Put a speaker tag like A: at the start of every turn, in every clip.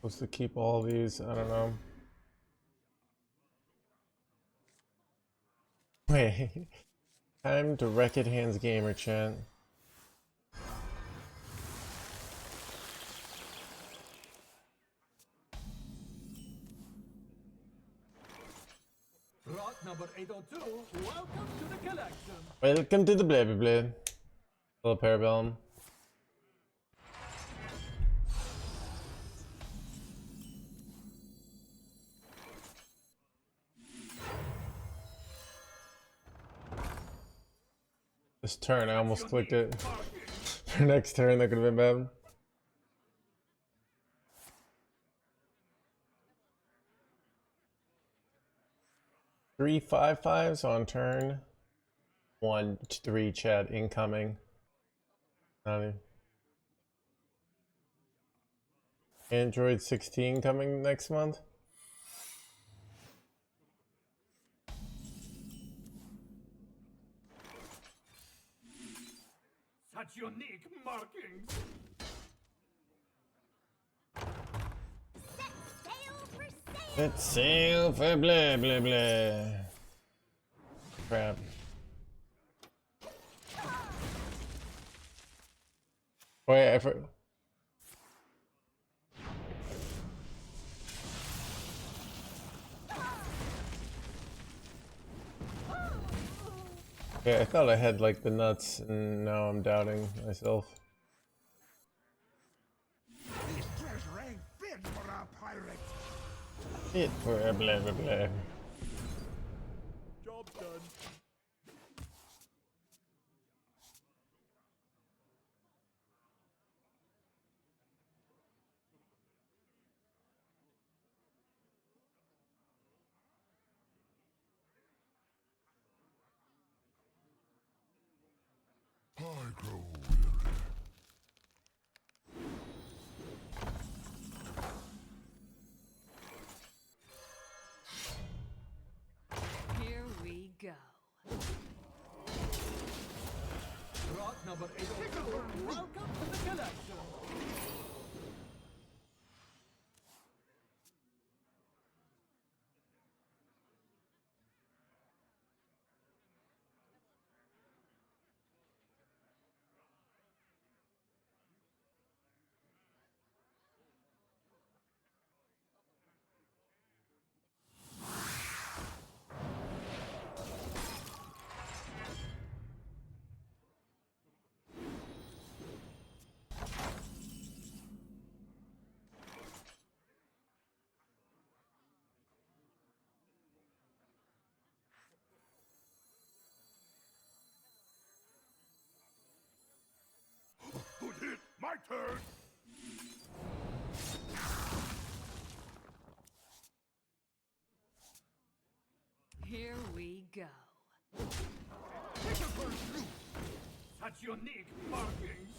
A: Supposed to keep all these, I don't know. Wait. Time to wreck it, hands gamer chat.
B: Rot number 802, welcome to the collection.
A: Welcome to the blah blah blah. Hello, Parabellum. This turn, I almost clicked it. For next turn, that could have been bad. Three 5/5s on turn. 1 3 chat incoming. Android 16 coming next month.
B: Such unique markings.
A: Set sail for blah blah blah. Crap. Wait, I forgot. Yeah, I thought I had like the nuts, and now I'm doubting myself.
C: This treasure ain't fit for a pirate.
A: It for a blah blah blah.
B: Job done.
C: I grow weary.
D: Here we go.
B: Rot number 802, welcome to the collection.
C: Who's it? My turn.
D: Here we go.
B: Such unique markings.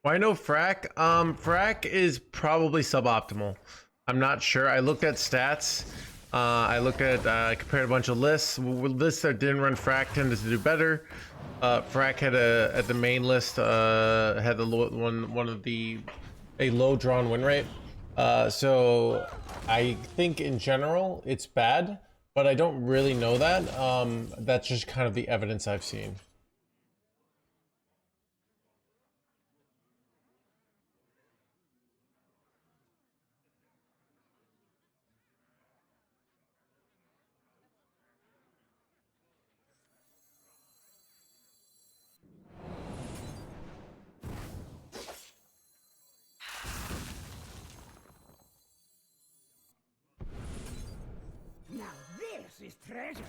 A: Why no frack? Frack is probably suboptimal. I'm not sure. I looked at stats. I compared a bunch of lists. Lists that didn't run frack tended to do better. Frack had at the main list had the one of the a low drawn win rate. So I think in general it's bad, but I don't really know that. That's just kind of the evidence I've seen.
C: Now this is treasure.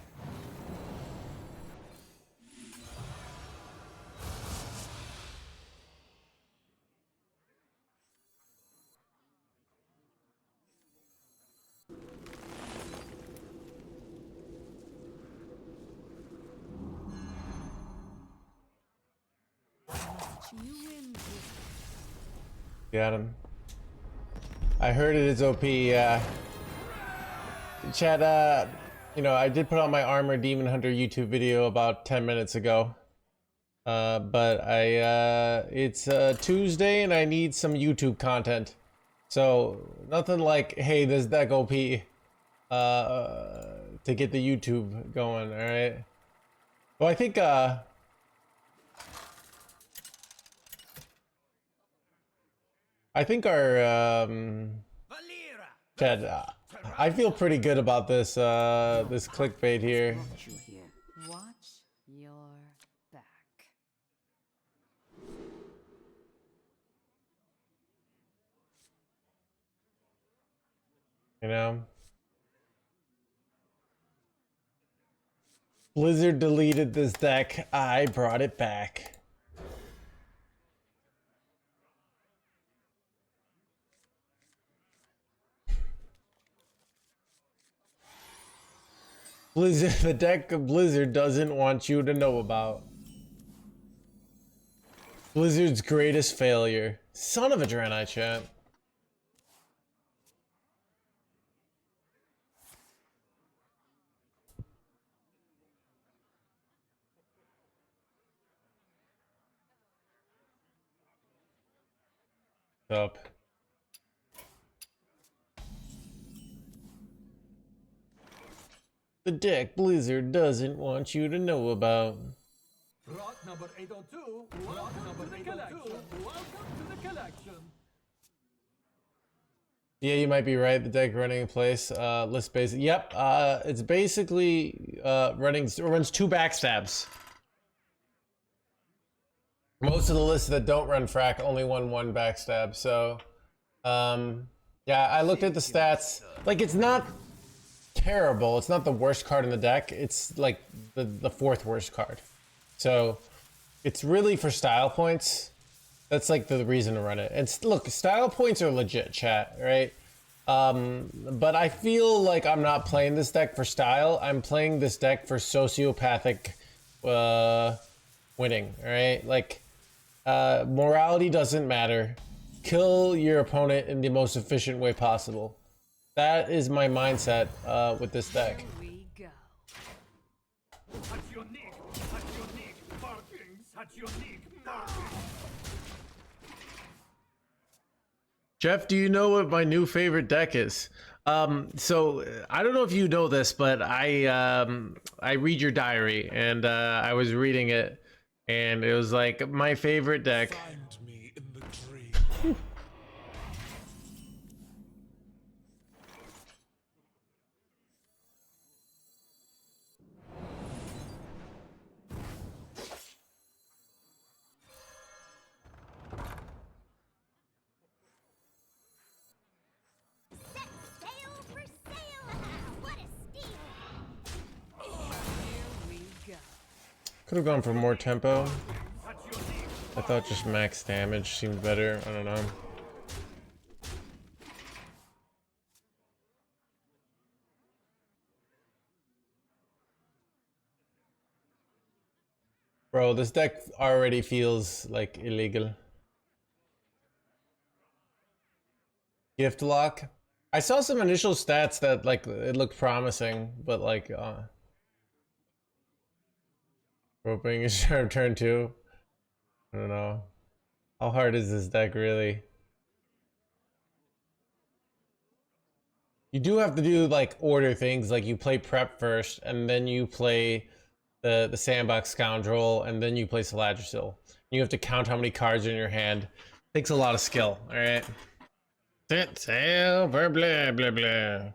D: You win.
A: Got him. I heard it is OP. Chad, you know, I did put on my Armor Demon Hunter YouTube video about 10 minutes ago. But it's Tuesday and I need some YouTube content. So nothing like, hey, this deck OP, to get the YouTube going, all right? Well, I think, our, Chad, I feel pretty good about this, this clickbait here.
D: You here. Watch your back.
A: You know? Blizzard deleted this deck. I brought it back. Blizzard, the deck Blizzard doesn't want you to know about. Blizzard's greatest failure. Son of a Draenei, chat. Up. The deck Blizzard doesn't want you to know about.
B: Rock number 802. Welcome to the collection. Welcome to the collection.
A: Yeah, you might be right. The deck running in place, list base. Yep, it's basically runs 2 backstabs. Most of the lists that don't run frack only run 1 backstab. So, yeah, I looked at the stats. Like, it's not terrible. It's not the worst card in the deck. It's like the 4th worst card. So, it's really for style points. That's like the reason to run it. And look, style points are legit, chat, right? But I feel like I'm not playing this deck for style. I'm playing this deck for sociopathic winning, all right? Like, morality doesn't matter. Kill your opponent in the most efficient way possible. That is my mindset with this deck.
D: Here we go.
B: Such unique markings. Such unique markings.
A: Jeff, do you know what my new favorite deck is? So I don't know if you know this, but I read your diary, and I was reading it, and it was like my favorite deck.
C: Find me in the dream.
E: Sail for sail! What a steal!
D: Here we go.
A: Could have gone for more tempo. I thought just max damage seemed better. I don't know. Bro, this deck already feels like illegal. Gift lock. I saw some initial stats that like it looked promising, but like hoping is turn 2. I don't know. How hard is this deck really? You do have to do like order things, like you play prep first and then you play the sandbox scoundrel and then you play Saladrisil. You have to count how many cards are in your hand. Takes a lot of skill, alright? Set sail for blah blah blah.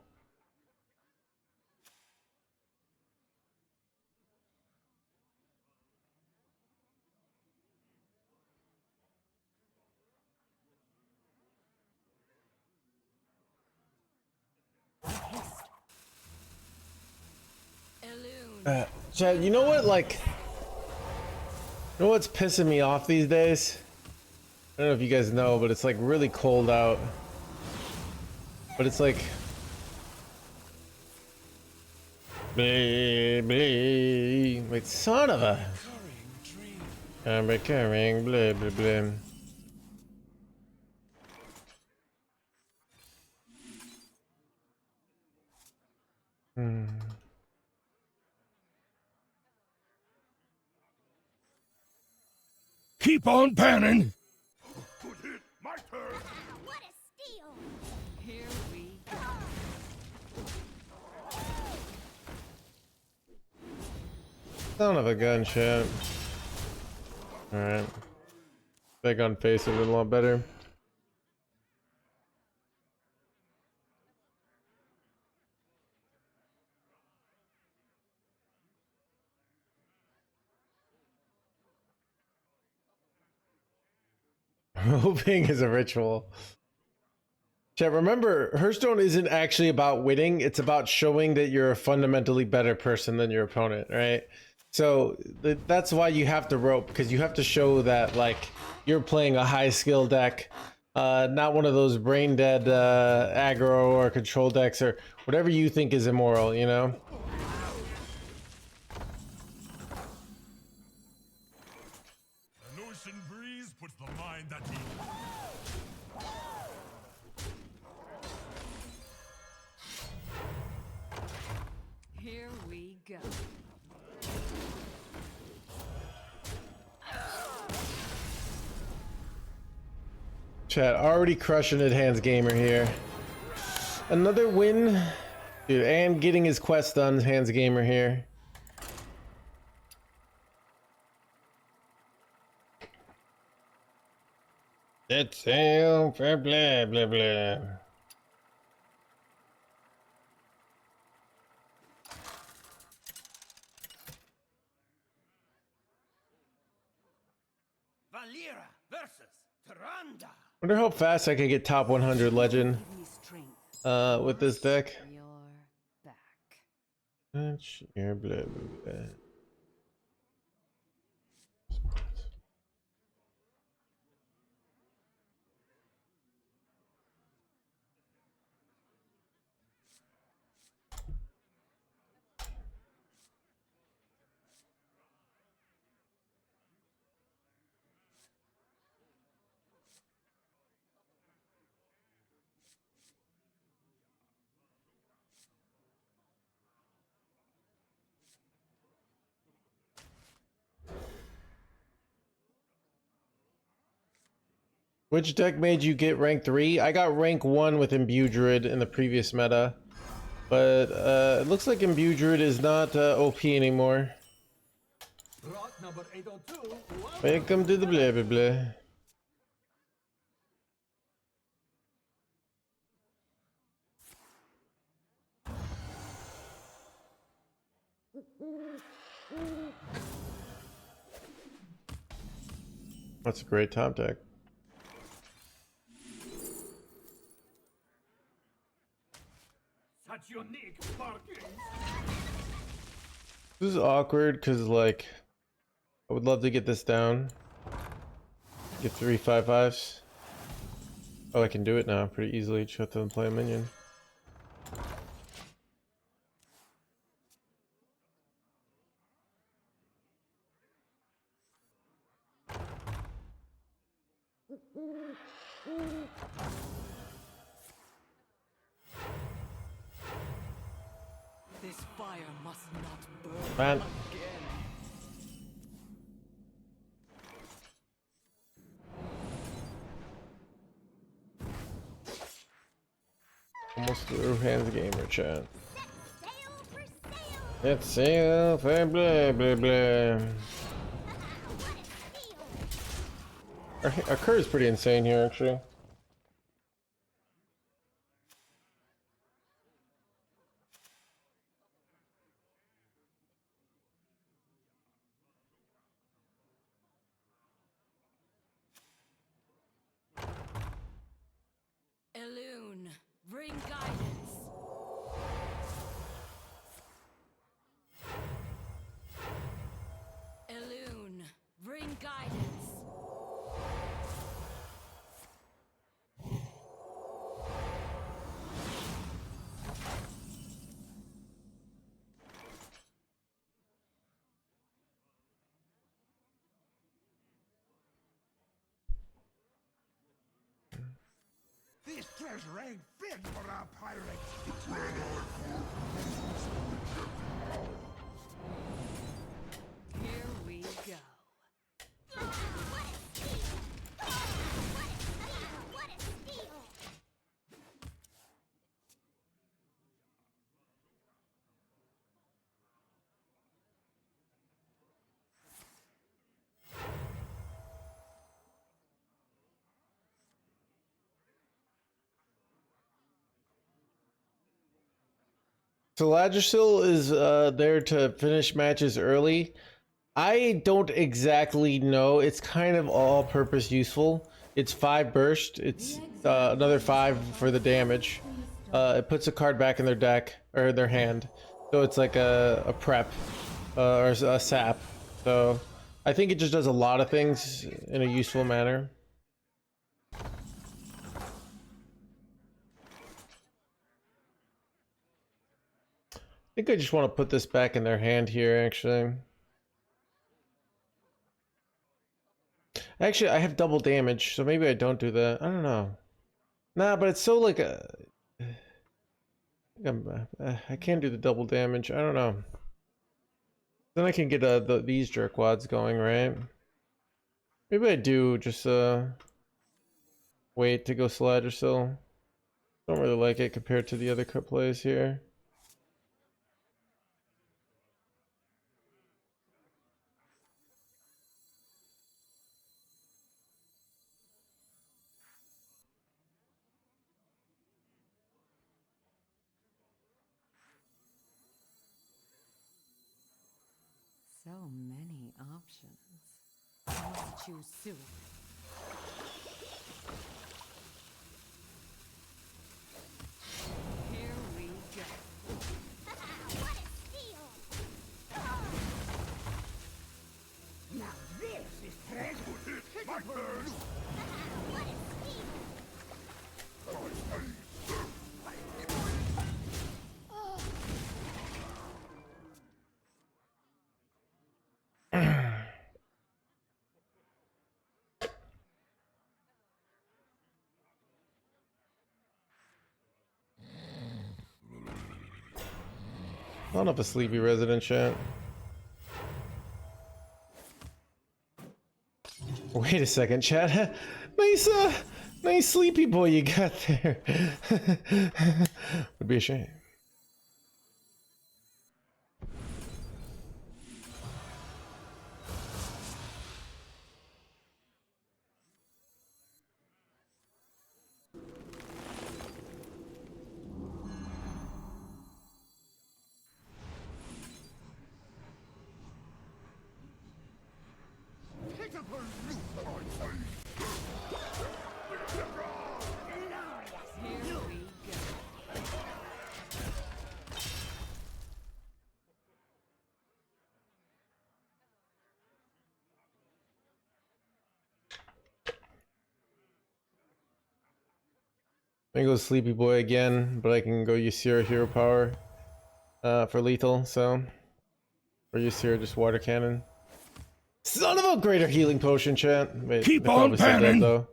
D: Elune.
A: Chad, you know what, like, you know what's pissing me off these days? I don't know if you guys know, but it's like really cold out. But it's like, wait, son of a.
C: Recurring dream.
A: I'm recurring, blah blah blah.
C: Keep on panning. Good hit. My turn.
E: What a steal!
D: Here we go.
A: Son of a gun, chat. Alright. Big on face would have been a lot better. Hoping is a ritual. Chat, remember, Hearthstone isn't actually about winning. It's about showing that you're a fundamentally better person than your opponent, right? So that's why you have to rope, because you have to show that like you're playing a high skill deck, not one of those brain dead aggro or control decks or whatever you think is immoral, you know?
C: An ocean breeze puts the mind at ease.
D: Here we go.
A: Chat, already crushing it, NoHandsGamer here. Another win. Dude, and getting his quest done, NoHandsGamer here. It's all for blah blah blah.
B: Valera versus Tyrande.
A: Wonder how fast I can get top 100 legend
D: Give me strength.
A: with this deck.
D: Your back.
A: Blah blah blah. Which deck made you get rank 3? I got rank 1 with Imbue Druid in the previous meta. But it looks like Imbue Druid is not OP anymore.
B: Rock number 802.
A: Welcome to the blah blah blah. That's a great top deck.
B: Such unique markings.
A: This is awkward because, like, I would love to get this down. Get 3 5/5s. Oh, I can do it now pretty easily. Just have to play a minion.
D: This fire must not burn
A: Man.
D: again.
A: Almost through NoHandsGamer chat.
E: Sail for sail!
A: Let's sail for blah blah blah.
E: What a steal!
A: Our curve is pretty insane here, actually.
D: Elune, bring guidance. Elune, bring guidance.
C: This treasure ain't fit for a pirate.
D: Here we go.
E: What a steal! What a steal!
A: So Ladrisil is there to finish matches early. I don't exactly know. It's kind of all-purpose useful. It's 5 burst. It's another 5 for the damage. It puts a card back in their deck or their hand, so it's like a prep or a sap. So I think it just does a lot of things in a useful manner. I think I just want to put this back in their hand here, actually. Actually, I have double damage, so maybe I don't do that. I don't know. Nah, but it's so like I can't do the double damage. I don't know. Then I can get these jerkwads going, right? Maybe I do just wait to go slide or so. Don't really like it compared to the other cut plays here.
D: So many options. I must choose soon. Here we go.
E: What a steal!
C: Now this is treasure. My turn.
E: What a steal!
A: None of a sleepy resident chat. Wait a second, chat. Nice, nice sleepy boy you got there. Would be a shame.
D: Here we go.
A: I can go sleepy boy again, but I can go Ysira hero power for lethal, so. Or Ysira just water cannon. Son of a greater healing potion, chat. Wait,
C: Keep
A: they
C: on
A: probably said that
C: panning.
A: though.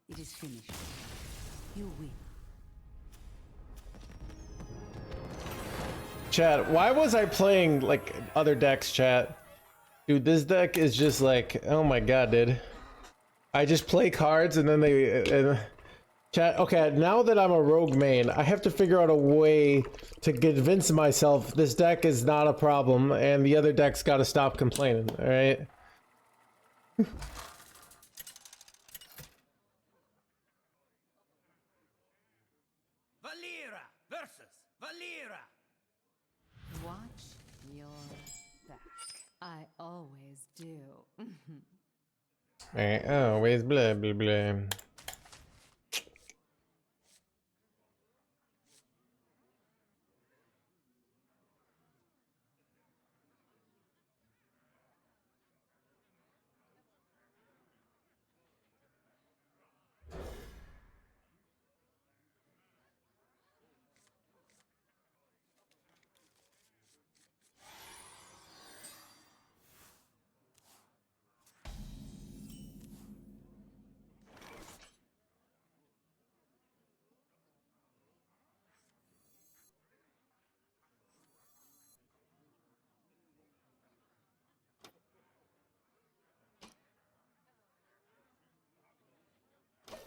D: It is finished. You win.
A: Chat, why was I playing like other decks, chat? Dude, this deck is just like, oh my god, dude. I just play cards and then chat, okay, now that I'm a rogue main, I have to figure out a way to convince myself this deck is not a problem and the other deck's gotta stop complaining, alright?
B: Valera versus Valera.
D: Watch your back. I always do.
A: Alright, always blah blah blah.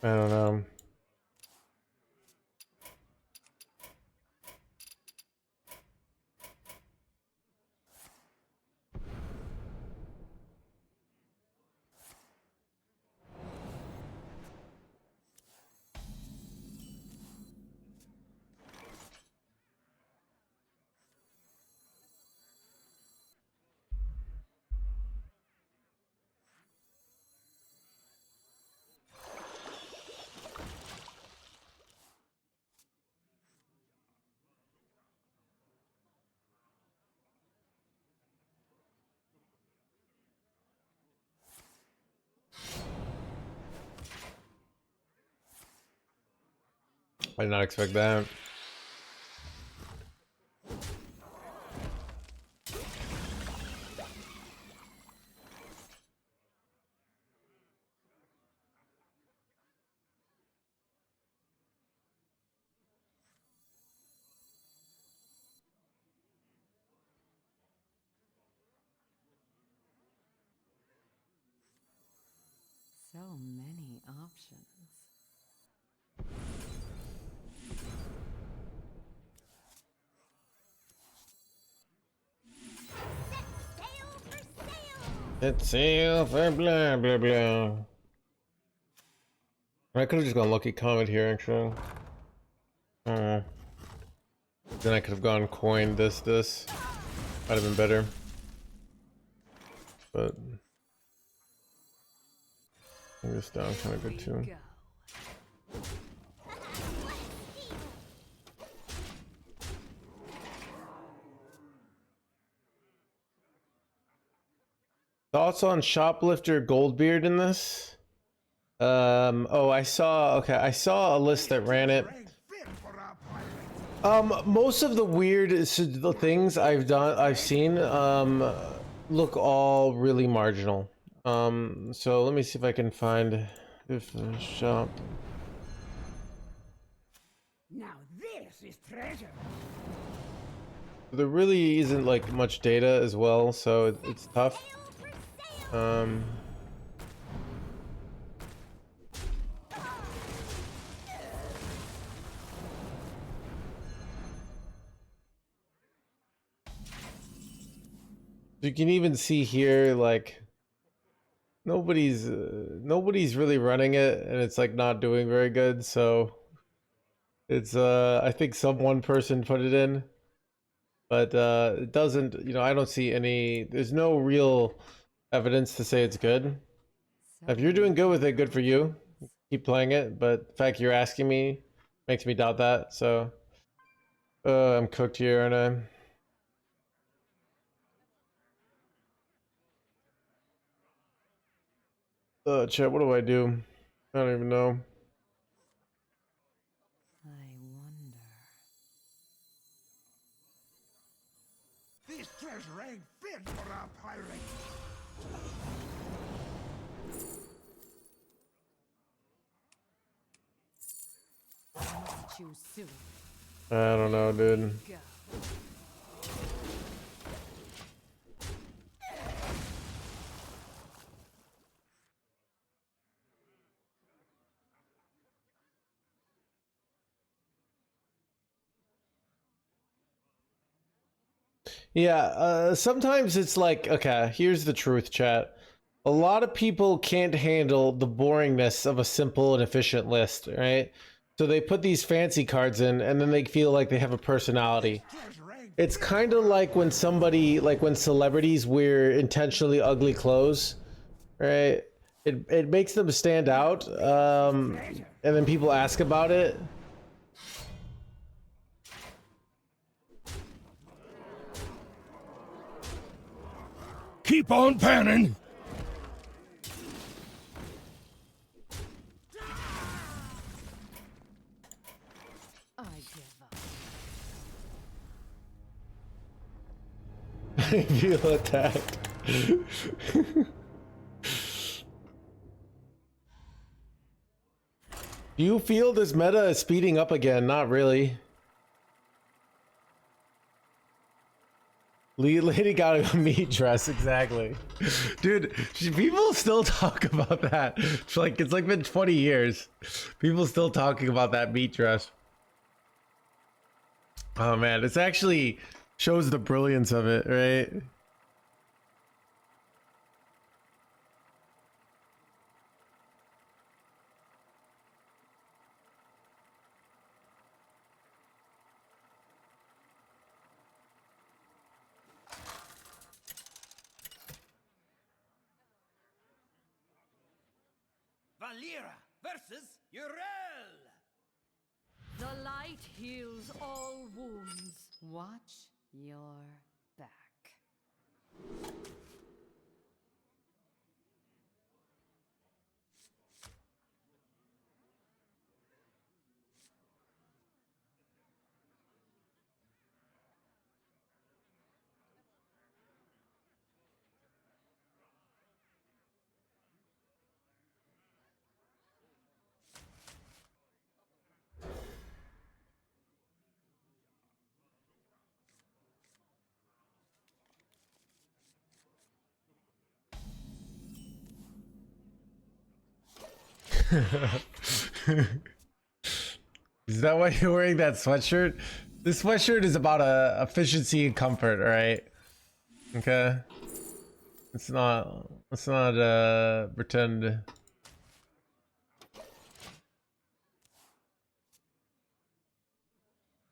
A: I don't know. I did not expect that.
D: So many options.
E: Sail for sail.
A: It's sail for blah blah blah. I could have just gone lucky comment here actually. Oh. Then I could have gone coin this. Might have been better. But I think this down kind of good too.
D: Go.
A: Thoughts on Shoplifter Goldbeard in this? Oh, I saw a list that ran it. Most of the weird things I've seen, look all really marginal. So let me see if I can find if the shop.
B: Now this is treasure.
A: There really isn't like much data as well, so it's tough.
E: Sail for sail.
A: You can even see here like nobody's really running it, and it's like not doing very good. So it's I think some one person put it in, but it doesn't. You know, I don't see any. There's no real evidence to say it's good.
D: So
A: If you're doing good with it,
D: many
A: good for you.
D: options.
A: Keep playing it. But the fact you're asking me makes me doubt that. So I'm cooked here, aren't I? Chat, what do I do? I don't even know.
D: I wonder.
C: This treasure ain't fit for a pirate.
D: I must choose soon.
A: I don't know, dude.
D: Go.
A: Yeah, sometimes it's like, okay, here's the truth, chat. A lot of people can't handle the boringness of a simple and efficient list, right? So they put these fancy cards in, and then they feel like they have a personality.
C: Treasure ain't
A: It's kind of like when somebody, like when celebrities wear intentionally ugly clothes, right? It makes them stand out, and then people ask about it.
C: Keep on panning.
D: I give up.
A: I feel attacked. Do you feel this meta is speeding up again? Not really. Lady got a meat dress, exactly. Dude, people still talk about that. It's like been 20 years. People still talking about that meat dress. Oh man, it's actually shows the brilliance of it, right?
B: Valera versus Urel.
D: The light heals all wounds. Watch your back.
A: Is that why you're wearing that sweatshirt? This sweatshirt is about efficiency and comfort, alright? Okay. Let's not pretend.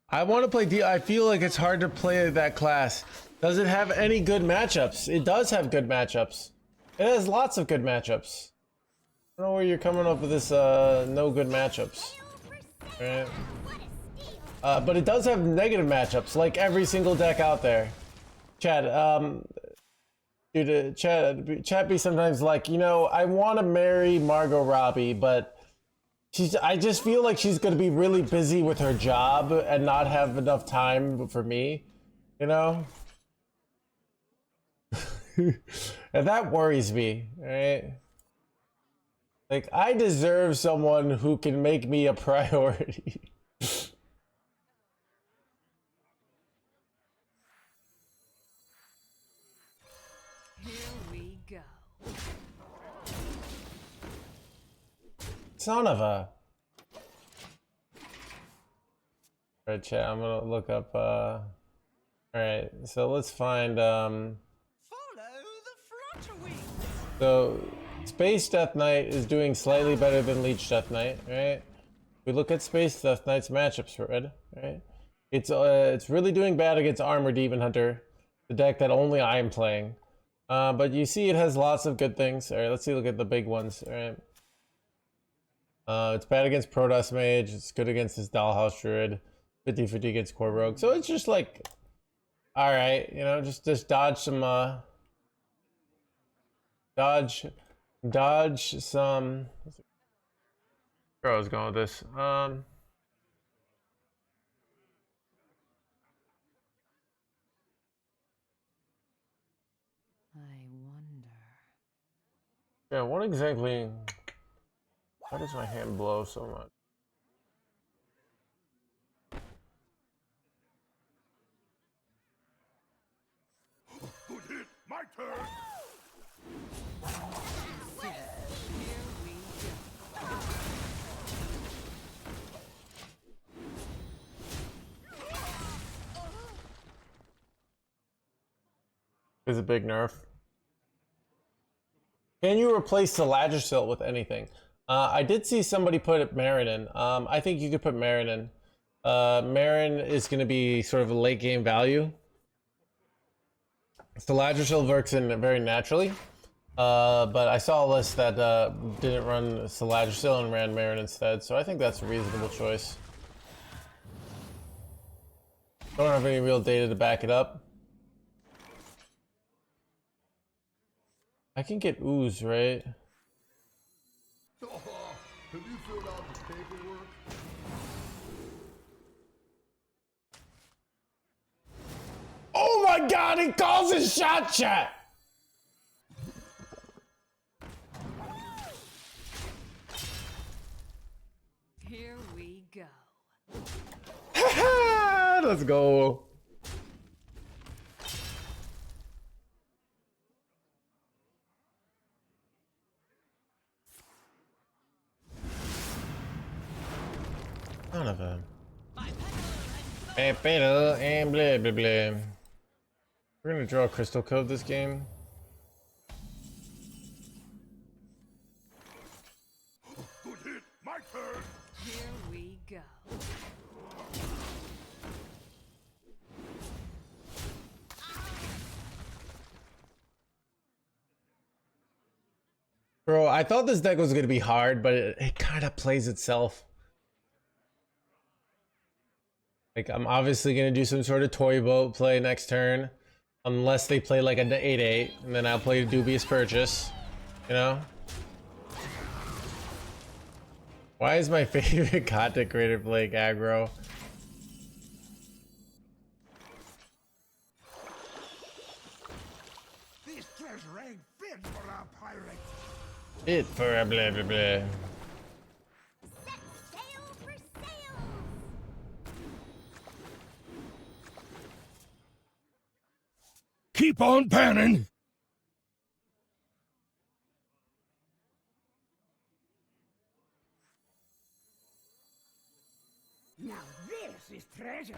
A: I want to play D. I feel like it's hard to play that class. Does it have any good matchups? It does have good matchups. It has lots of good matchups. I don't know where you're coming up with this no good matchups. Right? But it does have negative matchups, like every single deck out there. Chad, dude, Chat be sometimes like, you know, I want to marry Margot Robbie, but I just feel like she's gonna be really busy with her job and not have enough time for me, you know? And that worries me, right? Like, I deserve someone who can make me a priority.
D: Here we go.
A: Son of a... Alright, chat, I'm gonna look up, Alright, so let's find,
B: Follow the flutter wings.
A: So, Space Death Knight is doing slightly better than Leech Death Knight, right? We look at Space Death Knight's matchups for it, right? It's really doing bad against Armored Demon Hunter, the deck that only I'm playing. But you see it has lots of good things. Alright, let's see, look at the big ones, alright? It's bad against Protoss Mage, it's good against his Dollhouse Druid, 50-50 against Core Rogue. So it's just like, alright, you know, just dodge some, dodge some... Where I was going with this.
D: I wonder.
A: Yeah, what exactly... Why does my hand blow so much?
C: Good hit, my turn.
D: Here we go.
A: Is a big nerf. Can you replace the Laddersill with anything? I did see somebody put Marin in. I think you could put Marin in. Marin is going to be sort of a late game value. So Laddersill works in very naturally. But I saw a list that didn't run Laddersill and ran Marin instead. So I think that's a reasonable choice. Don't have any real data to back it up. I can get ooze, right?
C: Have you filled out the paperwork?
A: Oh my god, he calls his shot chat!
D: Here we go.
A: Let's go. Son of a. And blah blah blah. We're gonna draw a crystal code this game.
C: Good hit. My turn.
D: Here we go.
A: Bro, I thought this deck was gonna be hard, but it kind of plays itself. Like, I'm obviously gonna do some sort of toy boat play next turn, unless they play like an 8/8, and then I'll play a dubious purchase. You know? Why is my favorite content creator playing aggro?
C: This treasure ain't fit for our pirates.
A: It for a blah blah blah.
E: Set sail for sails.
C: Keep on panning.
B: Now this is treasure.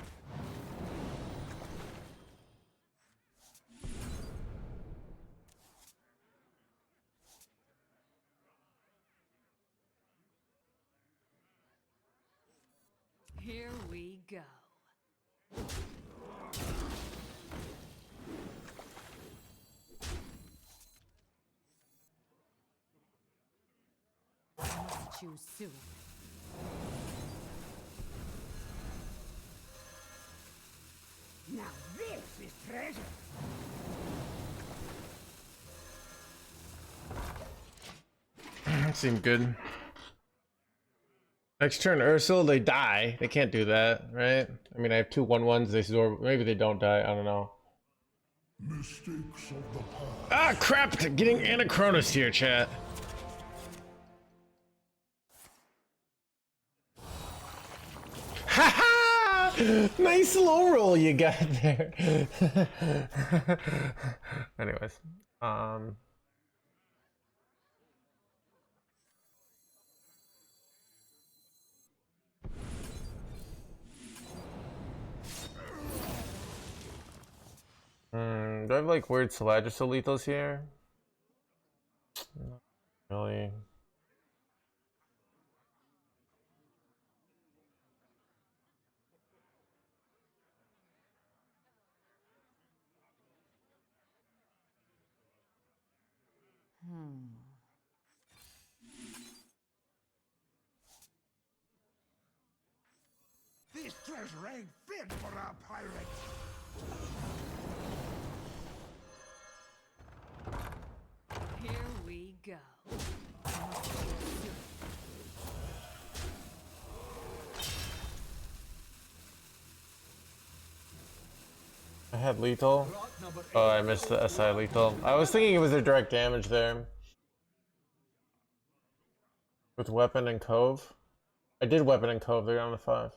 D: Here we go. I must choose soon.
B: Now this is treasure.
A: That seemed good. Next turn, Ursula, they die. They can't do that, right? I mean, I have two 1/1s. They absorb. Maybe they don't die. I don't know.
C: Mistakes of the past.
A: Ah, crap! Getting Anachronous here, chat. Ha ha! Nice low roll you got there. Anyways, do I have like weird Selagisil lethals here? Not really.
C: This treasure ain't fit for our pirates.
D: Here we go.
A: I had lethal.
B: Rock number
A: Oh, I missed the SI lethal. I was thinking it was a direct damage there. With weapon and cove. I did weapon and cove. They're on the 5.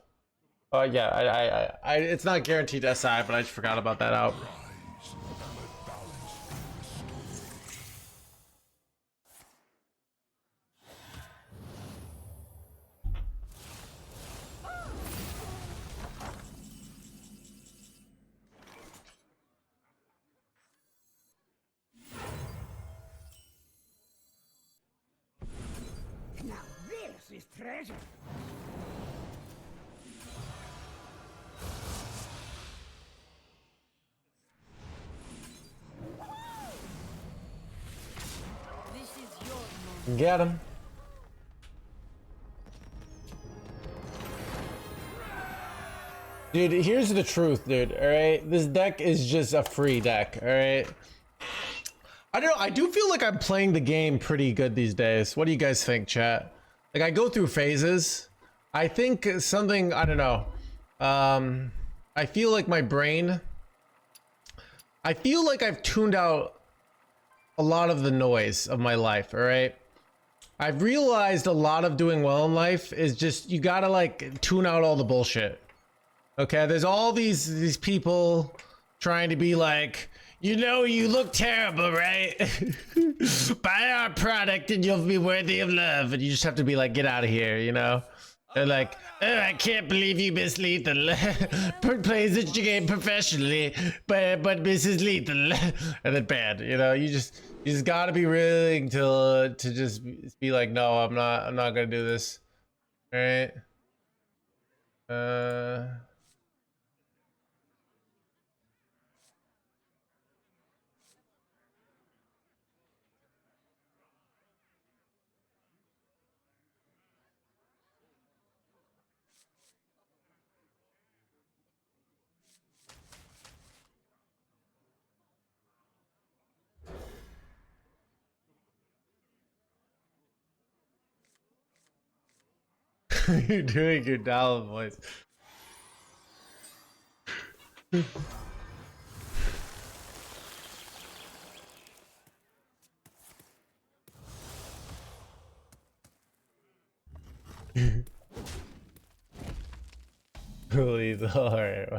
A: Yeah, it's not guaranteed SI, but I just forgot about that out.
B: Now this is treasure.
D: This is your moment.
A: Get him. Dude, here's the truth, dude. Alright? This deck is just a free deck, alright? I don't know, I do feel like I'm playing the game pretty good these days. What do you guys think, chat? Like, I go through phases. I think something, I don't know. I feel like my brain, I feel like I've tuned out a lot of the noise of my life, alright? I've realized a lot of doing well in life is just, you gotta like tune out all the bullshit. Okay, there's all these people trying to be like, you know, you look terrible, right? Buy our product and you'll be worthy of love. And you just have to be like, get out of here, you know? They're like, oh, I can't believe you miss Lethal. Plays the game professionally, but Mrs. Lethal. And then bad. You know, you just gotta be willing to just be like, no, I'm not gonna do this. All right. You're doing your Dallin voice. Please, alright.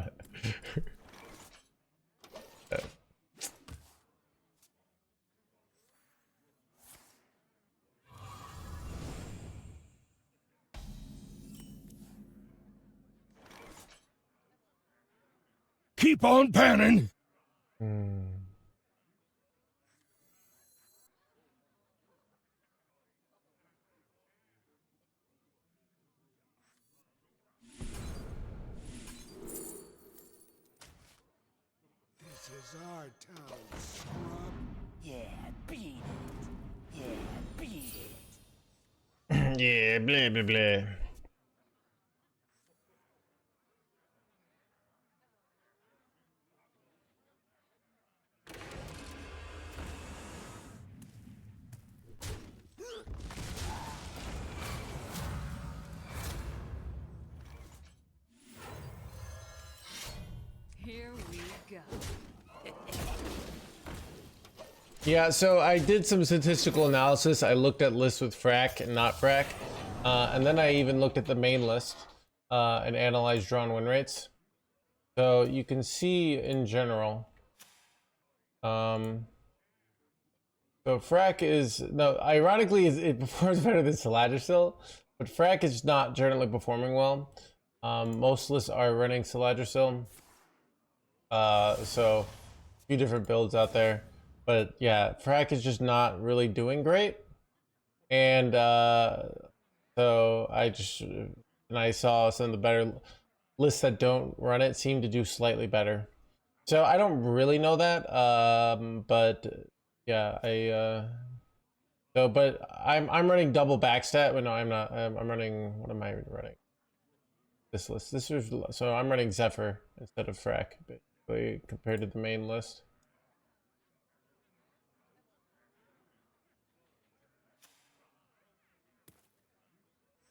C: Keep on panning.
F: This is our town, scrub.
B: Yeah, beat it. Yeah, beat it.
A: Yeah, blah blah blah.
D: Here we go.
A: Yeah, so I did some statistical analysis. I looked at lists with frac and not frac, and then I even looked at the main list and analyzed drawn win rates. So you can see in general. So frac is no, ironically, it performs better than Saladricil, but frac is not generally performing well. Most lists are running Saladricil. So a few different builds out there. But yeah, frac is just not really doing great. And so I saw some of the better lists that don't run it seem to do slightly better. So I don't really know that. But yeah, but I'm running double backstat. But no, I'm not. I'm running, what am I running? This list. So I'm running Zephyr instead of frac, basically, compared to the main list.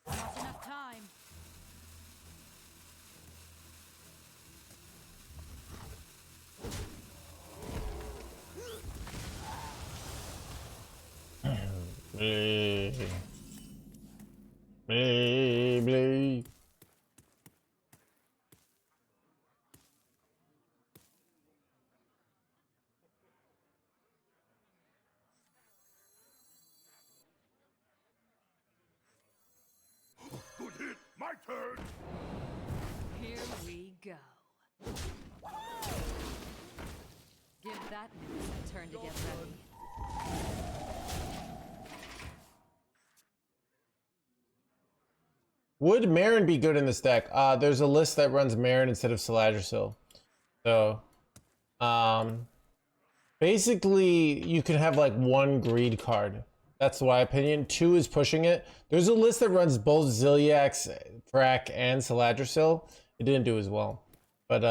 D: Not enough time.
A: Blee. Blee, blee.
C: Good hit. My turn.
D: Here we go. Give that news a turn to get ready.
A: Would Marin be good in this deck? There's a list that runs Marin instead of Saladricil. So, basically, you can have like one greed card. That's my opinion. 2 is pushing it. There's a list that runs both Ziliax, Frac, and Saladricil. It didn't do as well. But,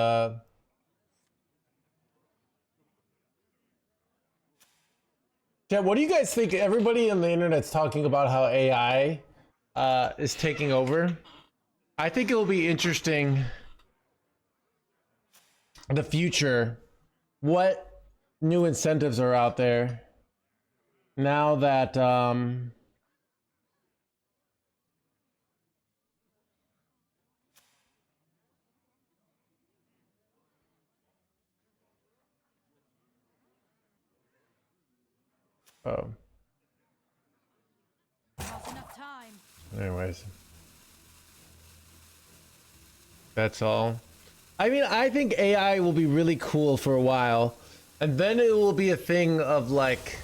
A: yeah, what do you guys think? Everybody on the internet's talking about how AI is taking over. I think it'll be interesting the future, what new incentives are out there now that oh,
D: Not enough time.
A: anyways. That's all. I mean, I think AI will be really cool for a while, and then it will be a thing of like,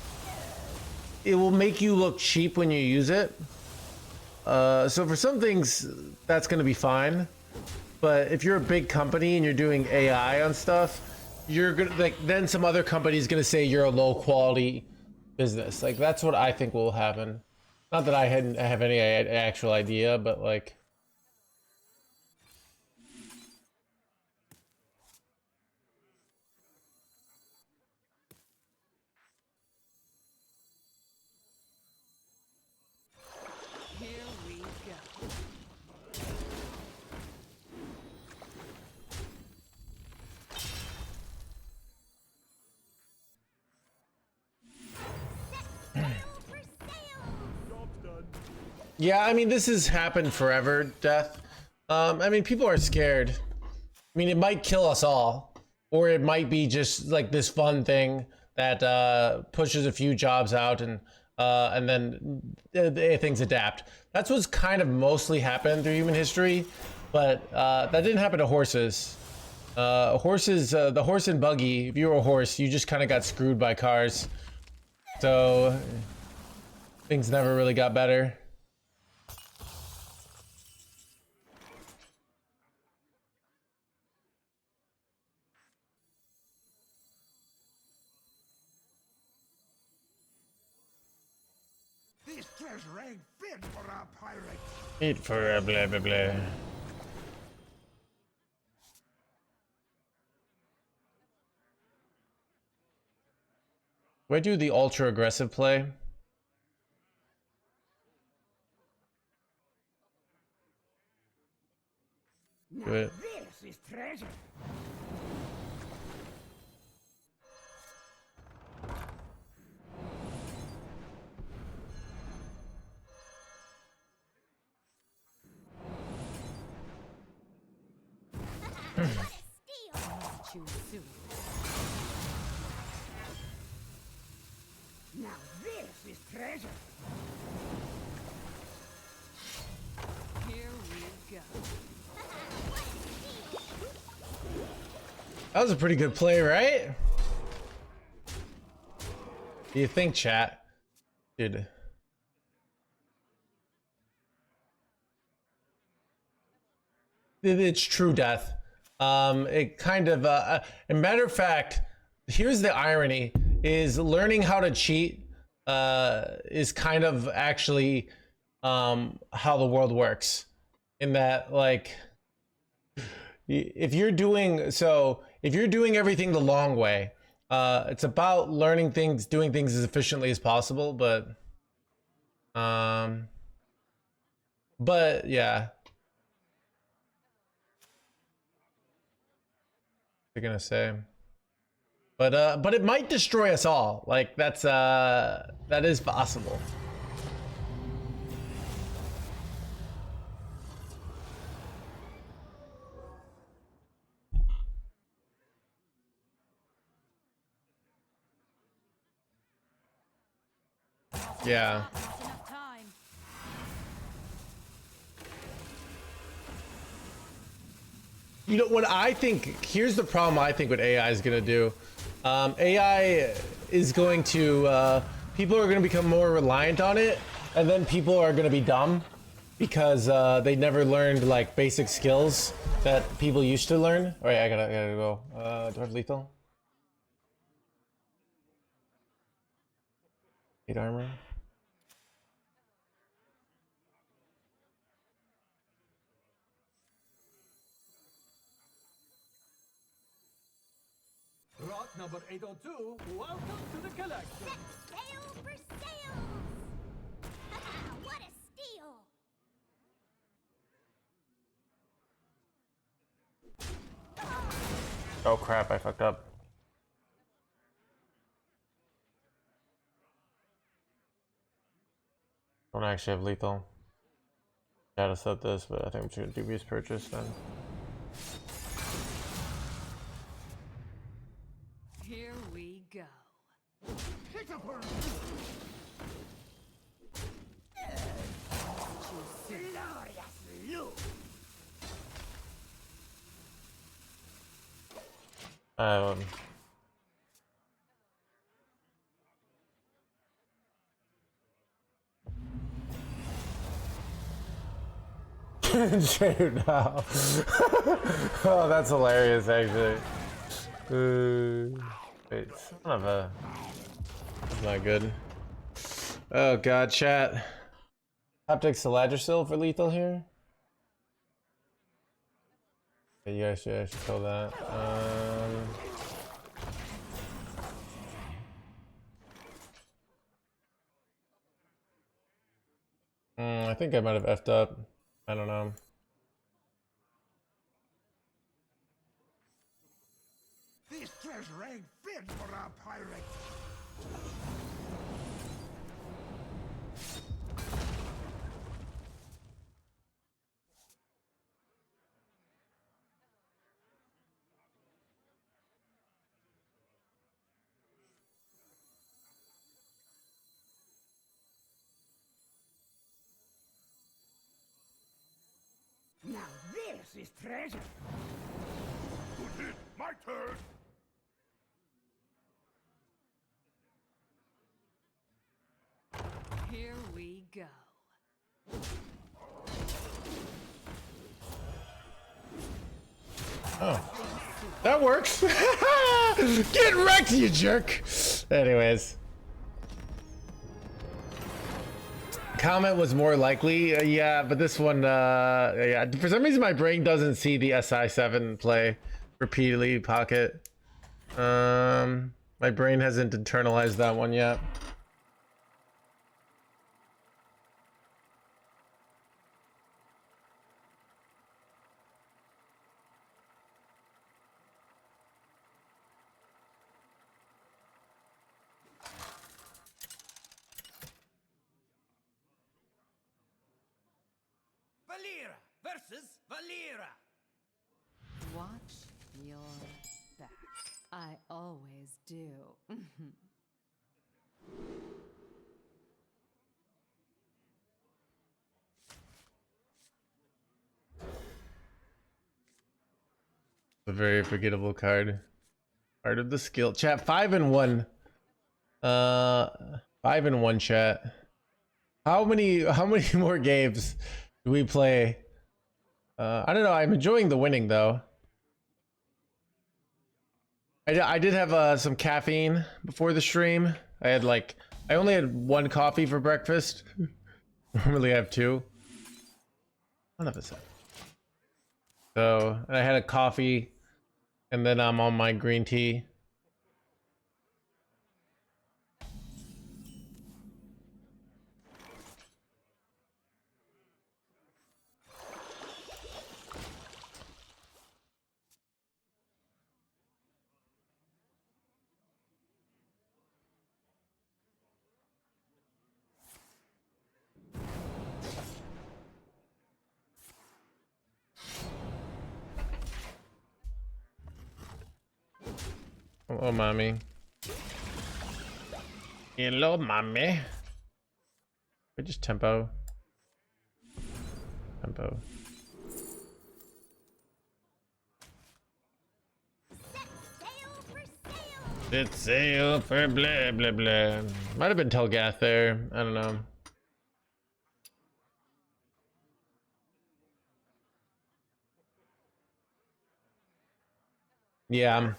A: it will make you look cheap when you use it. So for some things, that's going to be fine. But if you're a big company and you're doing AI on stuff, you're gonna like then some other company's gonna say you're a low quality business. Like that's what I think will happen. Not that I have any actual idea, but like.
D: Here we go.
E: For sale.
B: Job's done.
A: Yeah, I mean, this has happened forever, Death. I mean, people are scared. I mean, it might kill us all, or it might be just like this fun thing that pushes a few jobs out and then things adapt. That's what's kind of mostly happened through human history, but that didn't happen to horses. Horses, the horse and buggy, if you were a horse, you just kind of got screwed by cars. So things never really got better.
F: This treasure ain't fit for a pirate.
A: Eat for a blah blah blah. Do I do the ultra aggressive play?
F: Now
A: Do it.
F: this is treasure.
E: What a steal.
D: Choose soon.
F: Now this is treasure.
D: Here we go.
A: That was a pretty good play, right? Do you think, chat? Dude. It's true, Death. It kind of, a matter of fact, here's the irony, is learning how to cheat is kind of actually how the world works. In that, like, if you're doing everything the long way, it's about learning things, doing things as efficiently as possible, but yeah. They're gonna say, but it might destroy us all. Like that is possible. Yeah.
D: Just enough time.
A: You know what I think? Here's the problem I think what AI is gonna do. AI is going to people are gonna become more reliant on it, and then people are gonna be dumb because they never learned like basic skills that people used to learn. All right, I gotta go. Do I have lethal? 8 armor.
B: Rock number 802, welcome to the collection.
E: Sale for sales. What a steal.
A: Oh crap! I fucked up. Don't actually have lethal. Gotta set this, but I think I'm just gonna dubious purchase then.
D: Here we go.
F: Pick up her.
D: Choose soon.
F: Glorious loot.
A: Um. Shoot, no. Oh, that's hilarious, actually. Wait, son of a. That's not good. Oh god, chat. Optic Saladrasil for lethal here. Okay, you guys should actually kill that. I think I might have effed up. I don't know.
F: This treasure ain't fit for a pirate. Now this is treasure.
C: Good hit. My turn.
D: Here we go.
A: Oh. That works! Get wrecked, you jerk! Anyways. Comment was more likely, yeah, but this one, yeah, for some reason my brain doesn't see the SI7 play repeatedly pocket. My brain hasn't internalized that one yet.
B: Valera versus Valera.
D: Watch your back. I always do.
A: A very forgettable card. Part of the skill. Chat 5-1. 5-1 chat. How many more games do we play? I don't know. I'm enjoying the winning though. I did have some caffeine before the stream. I only had one coffee for breakfast. Normally I have two. One of us. So, and I had a coffee, and then I'm on my green tea. Oh, mommy. Hello, mommy. We just tempo. Tempo.
E: Sail for sail.
A: It's sail for blah blah blah. Might have been Telgath there. I don't know. Yeah.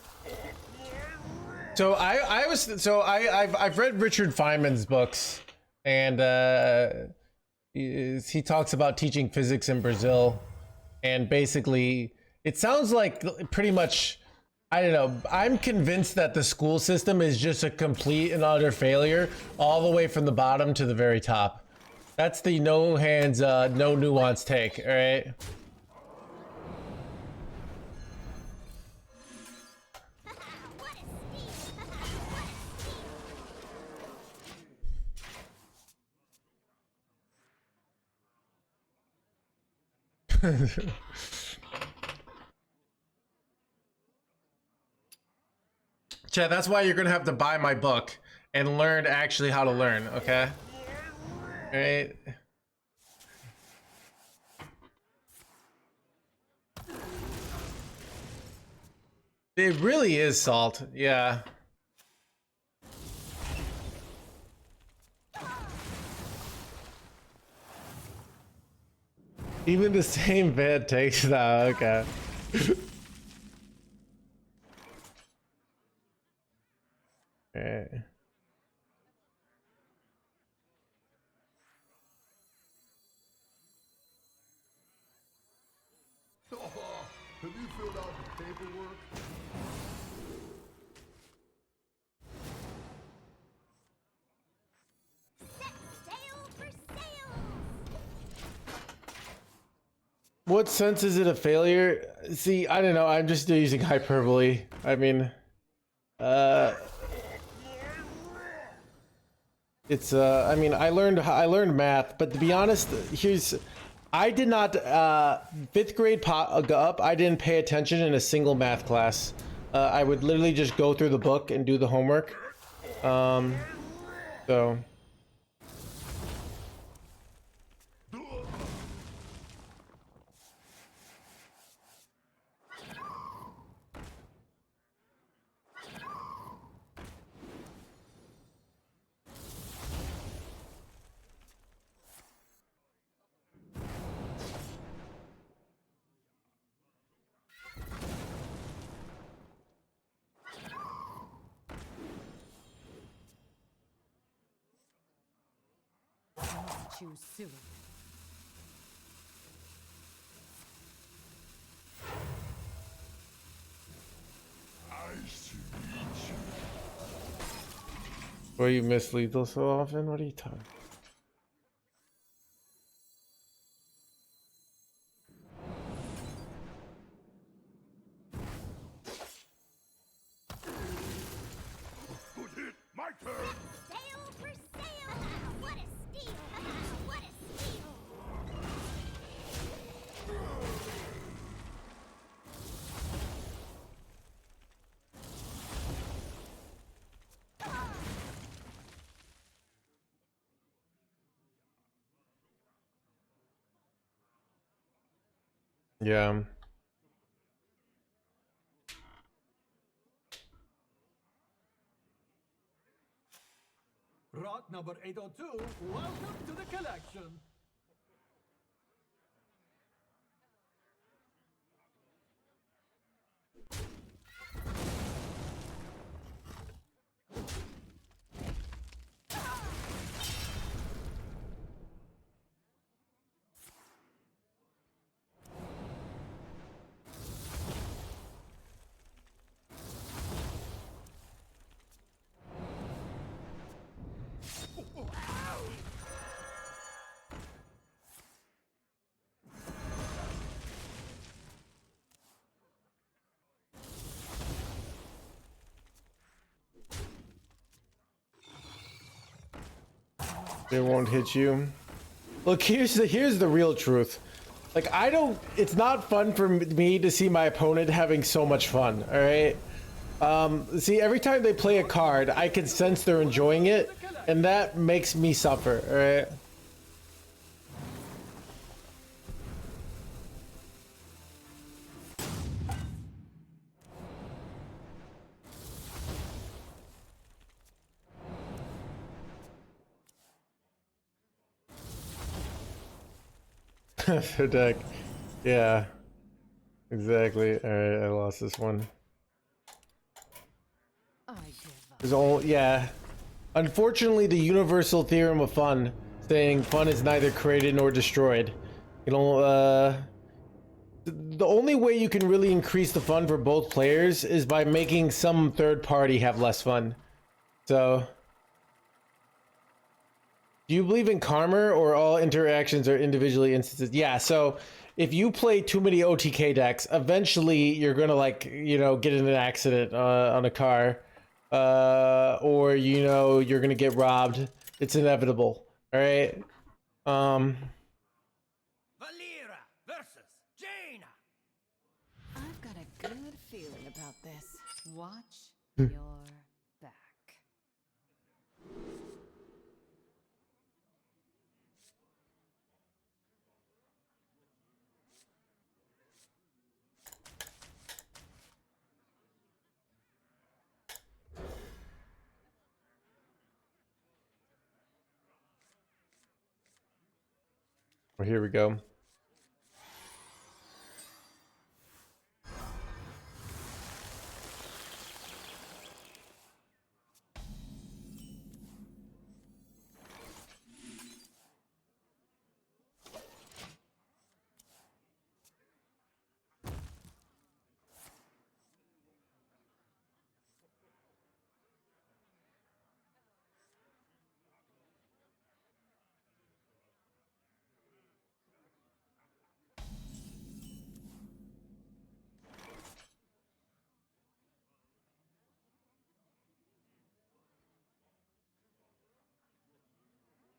A: So I've read Richard Feynman's books, and he talks about teaching physics in Brazil, and basically it sounds like pretty much, I don't know, I'm convinced that the school system is just a complete and utter failure all the way from the bottom to the very top. That's the no hands, no nuance take, all right?
E: What a steal. What a steal.
A: Chad, that's why you're gonna have to buy my book and learn actually how to learn, okay? All right. It really is salt. Yeah. Even the same bad takes though. Okay. Alright.
F: Have you filled out the paperwork?
E: Set sail for sails.
A: What sense is it a failure? See, I don't know. I'm just using hyperbole. I mean, it's I mean, I learned math, but to be honest, I did not 5th grade up. I didn't pay attention in a single math class. I would literally just go through the book and do the homework. So.
D: Choose soon.
A: Why you miss lethal so often? What are you talking?
F: Good hit. My turn.
E: Sail for sail. What a steal. What a steal.
A: Yeah.
B: Rock number 802, welcome to the collection.
A: They won't hit you. Look, here's the real truth. Like, it's not fun for me to see my opponent having so much fun, all right? See, every time they play a card, I can sense they're enjoying it, and that makes me suffer, all right? Their deck. Yeah. Exactly. Alright, I lost this one.
D: I give up.
A: There's all, yeah. Unfortunately, the universal theorem of fun, saying fun is neither created nor destroyed. You know, the only way you can really increase the fun for both players is by making some third party have less fun. So, do you believe in karma or all interactions are individually instances? Yeah, so if you play too many OTK decks, eventually you're gonna, like, you know, get in an accident on a car. Or, you know, you're gonna get robbed. It's inevitable. Alright?
G: Valera versus Jaina.
D: I've got a good feeling about this. Watch your back.
A: Well, here we go.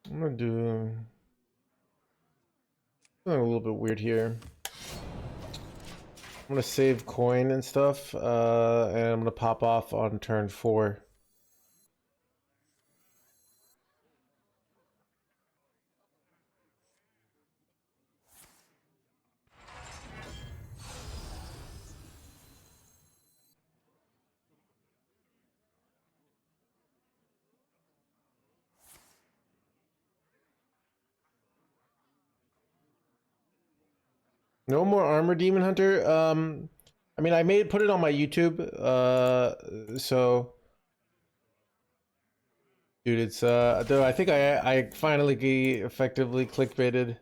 A: I'm gonna do something a little bit weird here. I'm gonna save coin and stuff, and I'm gonna pop off on turn 4. No more armor demon hunter. I mean, I put it on my YouTube. So, dude, it's though I think I finally effectively clickbaited.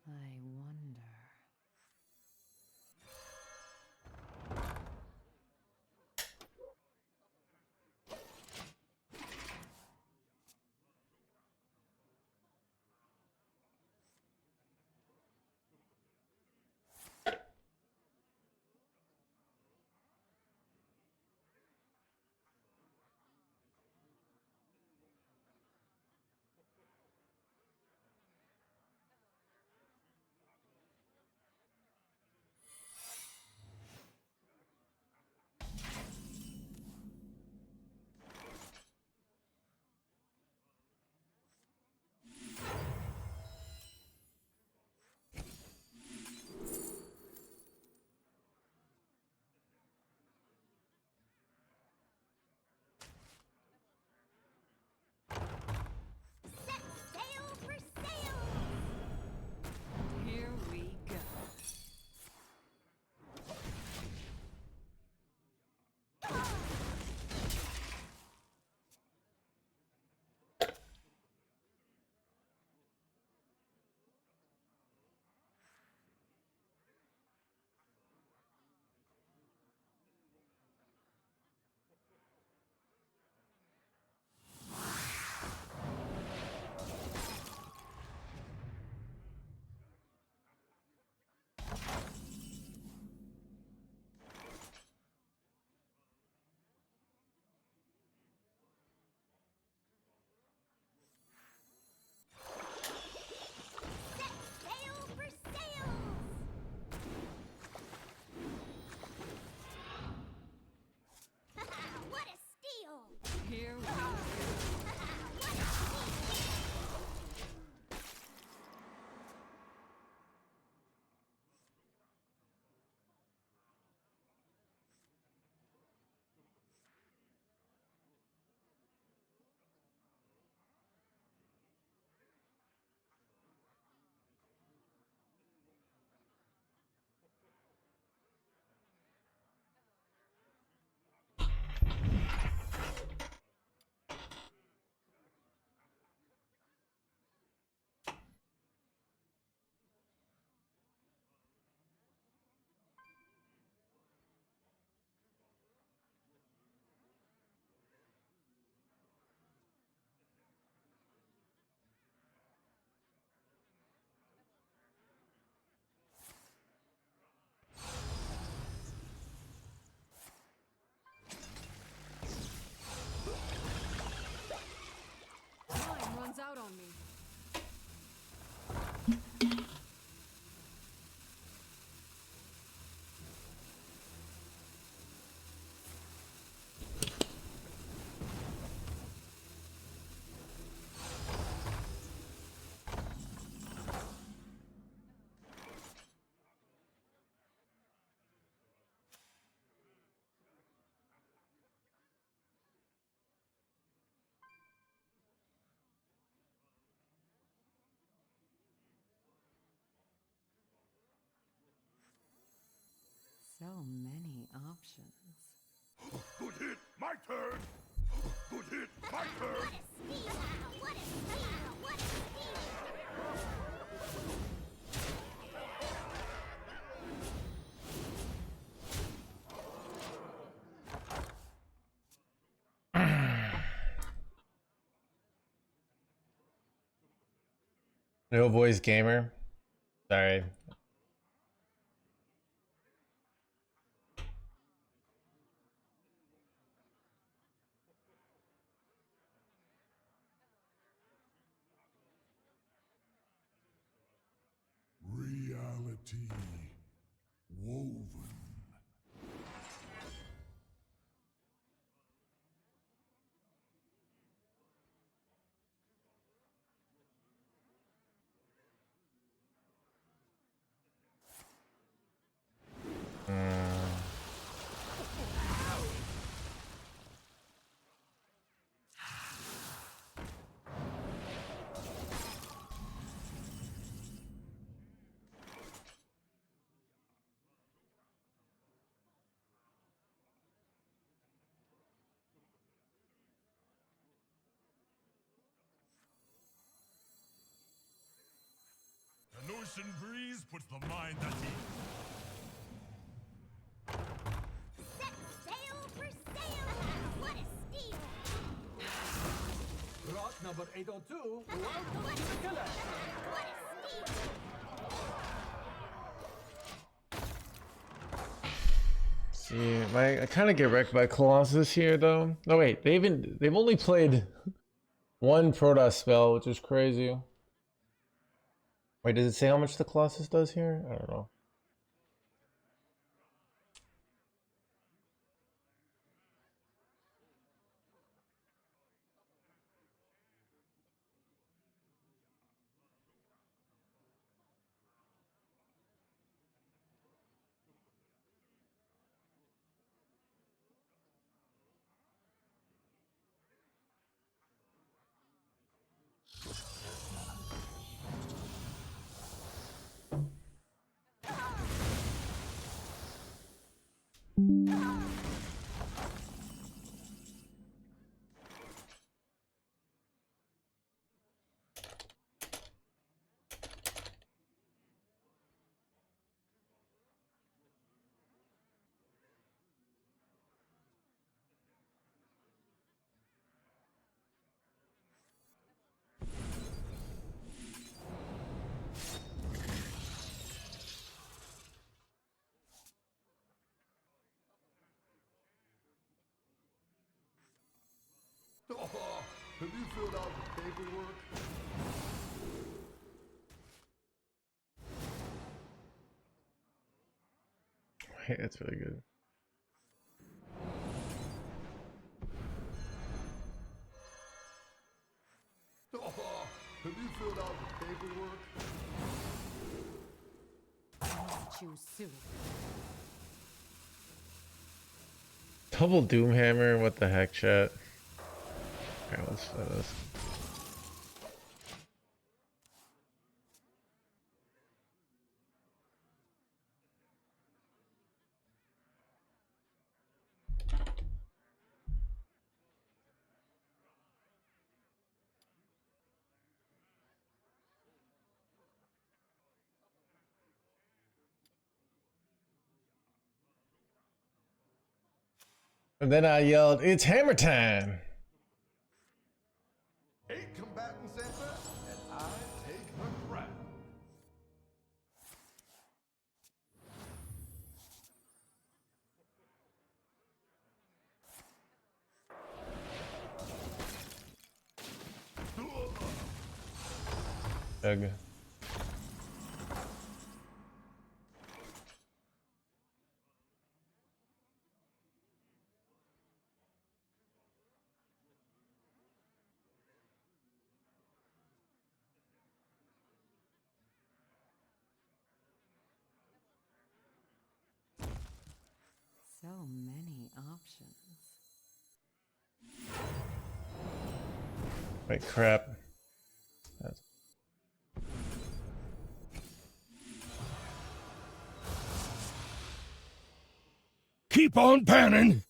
D: I wonder. many options.
C: Good hit, my turn. Good hit, my turn.
E: What a steal! What a steal!
A: No voice gamer. Sorry.
C: Reality woven. An ocean breeze puts the mind at ease.
E: Set sail for sail! What a steal!
B: Rock number 802, welcome
E: What
B: to the collection.
E: a steal!
A: See, I kind of get wrecked by Colossus here, though. No, wait, they've only played one Protoss spell, which is crazy. Wait, does it say how much the Colossus does here? I don't know.
F: Oh, have you filled out the paperwork?
A: Hey, that's really good.
F: Oh, have you filled out the paperwork?
D: I'll choose soon.
A: Double Doomhammer, what the heck, chat? Okay, let's try this. And then I yelled, "It's hammer time!"
F: 8 combatants enter, and I take the crown.
A: Ugh.
D: So many options.
A: Wait, crap. That's...
F: keep on panning.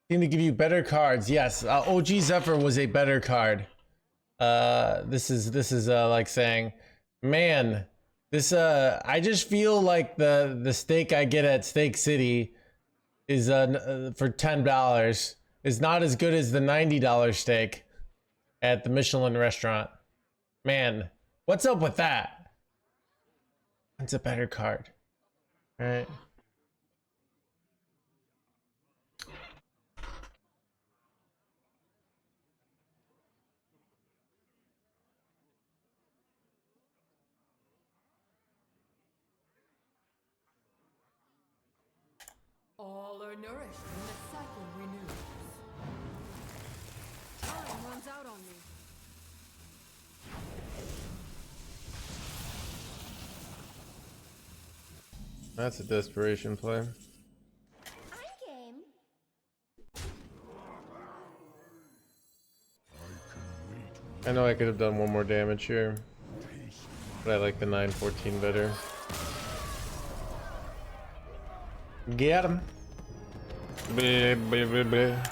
A: Seem to give you better cards. Yes, OG Zephyr was a better card. This is like saying, man, this I just feel like the steak I get at Steak City is for $10 is not as good as the $90 steak at the Michelin restaurant. Man, what's up with that? It's a better card, right?
D: All are nourished and the cycle renews. Time runs out on me.
A: That's a desperation play.
E: I'm game.
A: I know I could have done one more damage here, but I like the 914 better. Get him. Blah, blah, blah, blah.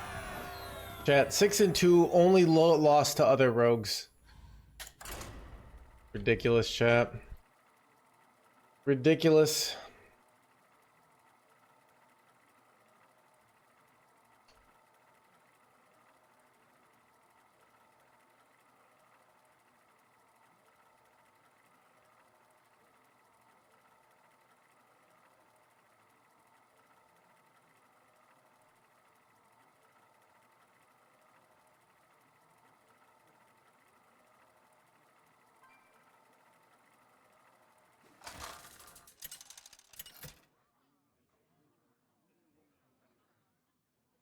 A: Chat 6-2, only lost to other rogues. Ridiculous, chat. Ridiculous.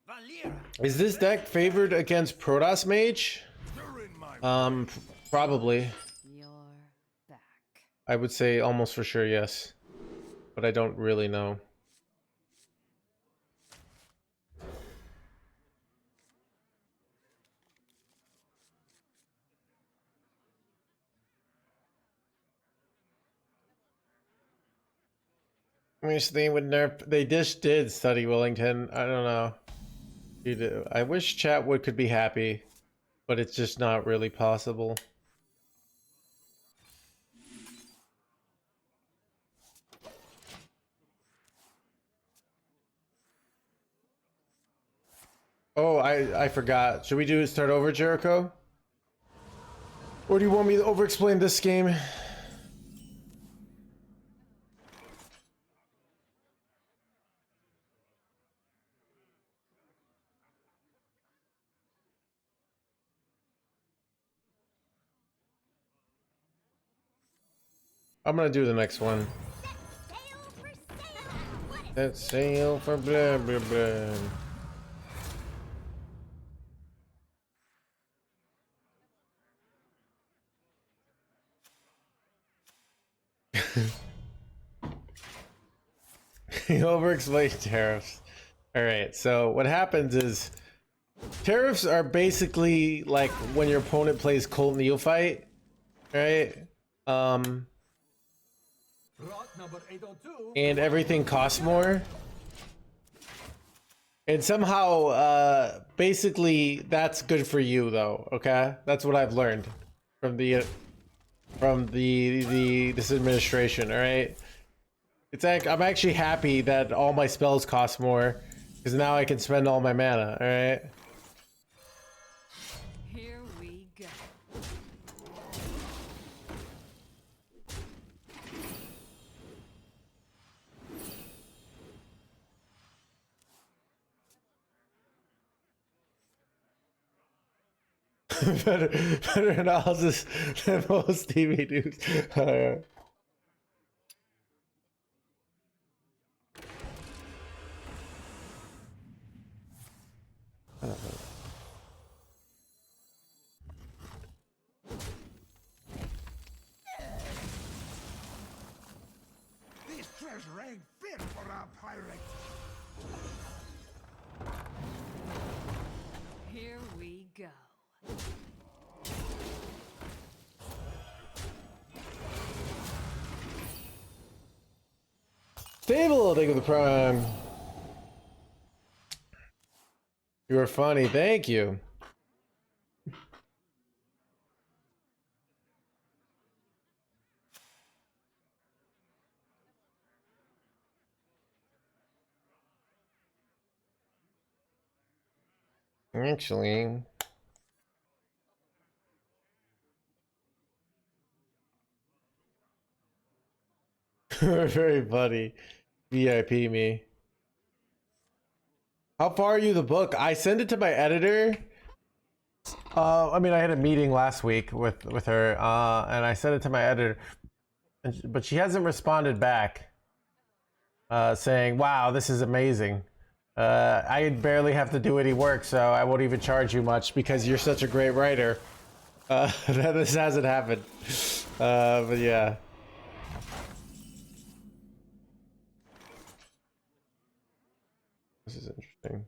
G: Valera.
A: Is this deck favored against Protoss Mage? Probably.
D: You're back.
A: I would say almost for sure yes, but I don't really know. I mean, they would nerf. They just did study Wellington. I don't know. Dude, I wish Chatwood could be happy, but it's just not really possible. Oh, I forgot. Should we do start over, Jericho? Or do you want me to over-explain this game? I'm gonna do the next one.
E: Sail for sail. What a
A: Let's sail for blah blah blah. You over-explain tariffs. Alright, so what happens is tariffs are basically like when your opponent plays Colt Neophyte, right?
B: Rock number 802.
A: And everything costs more. And somehow, basically, that's good for you, though. Okay, that's what I've learned from this administration. All right, it's like I'm actually happy that all my spells cost more because now I can spend all my mana. All right.
D: Here we go.
A: better analysis than most TV dudes.
F: pirate.
D: Here we go.
A: Stable, thank you for the prime. You are funny, thank you. Actually, very funny. VIP me. How far are you the book? I sent it to my editor. I mean, I had a meeting last week with her, and I sent it to my editor, but she hasn't responded back, saying, "Wow, this is amazing. I barely have to do any work, so I won't even charge you much because you're such a great writer." This hasn't happened, but yeah. This is interesting.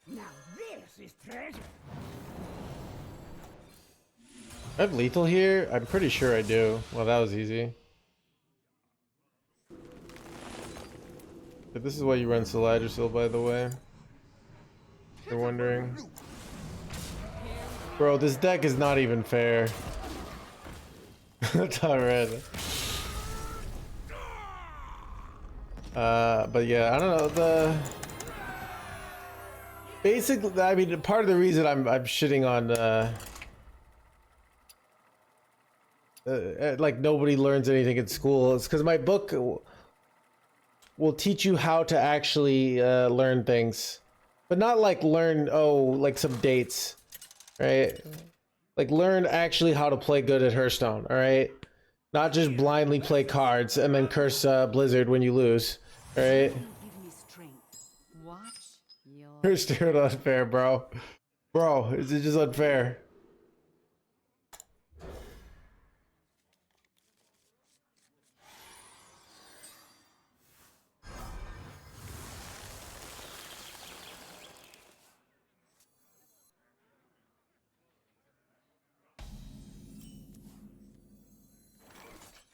F: Now this is treasure.
A: I have lethal here? I'm pretty sure I do. Well, that was easy. But this is why you run Still, by the way. If you're wondering. Bro, this deck is not even fair. It's all red. But yeah, I don't know, basically, I mean, part of the reason I'm shitting on like nobody learns anything in school is because my book will teach you how to actually learn things, but not like learn like some dates, right? Like learn actually how to play good at Hearthstone, all right? Not just blindly play cards and then curse Blizzard when you lose, all right?
D: Give me strength. Watch your
A: Hearthstone unfair, bro. Bro, it's just unfair.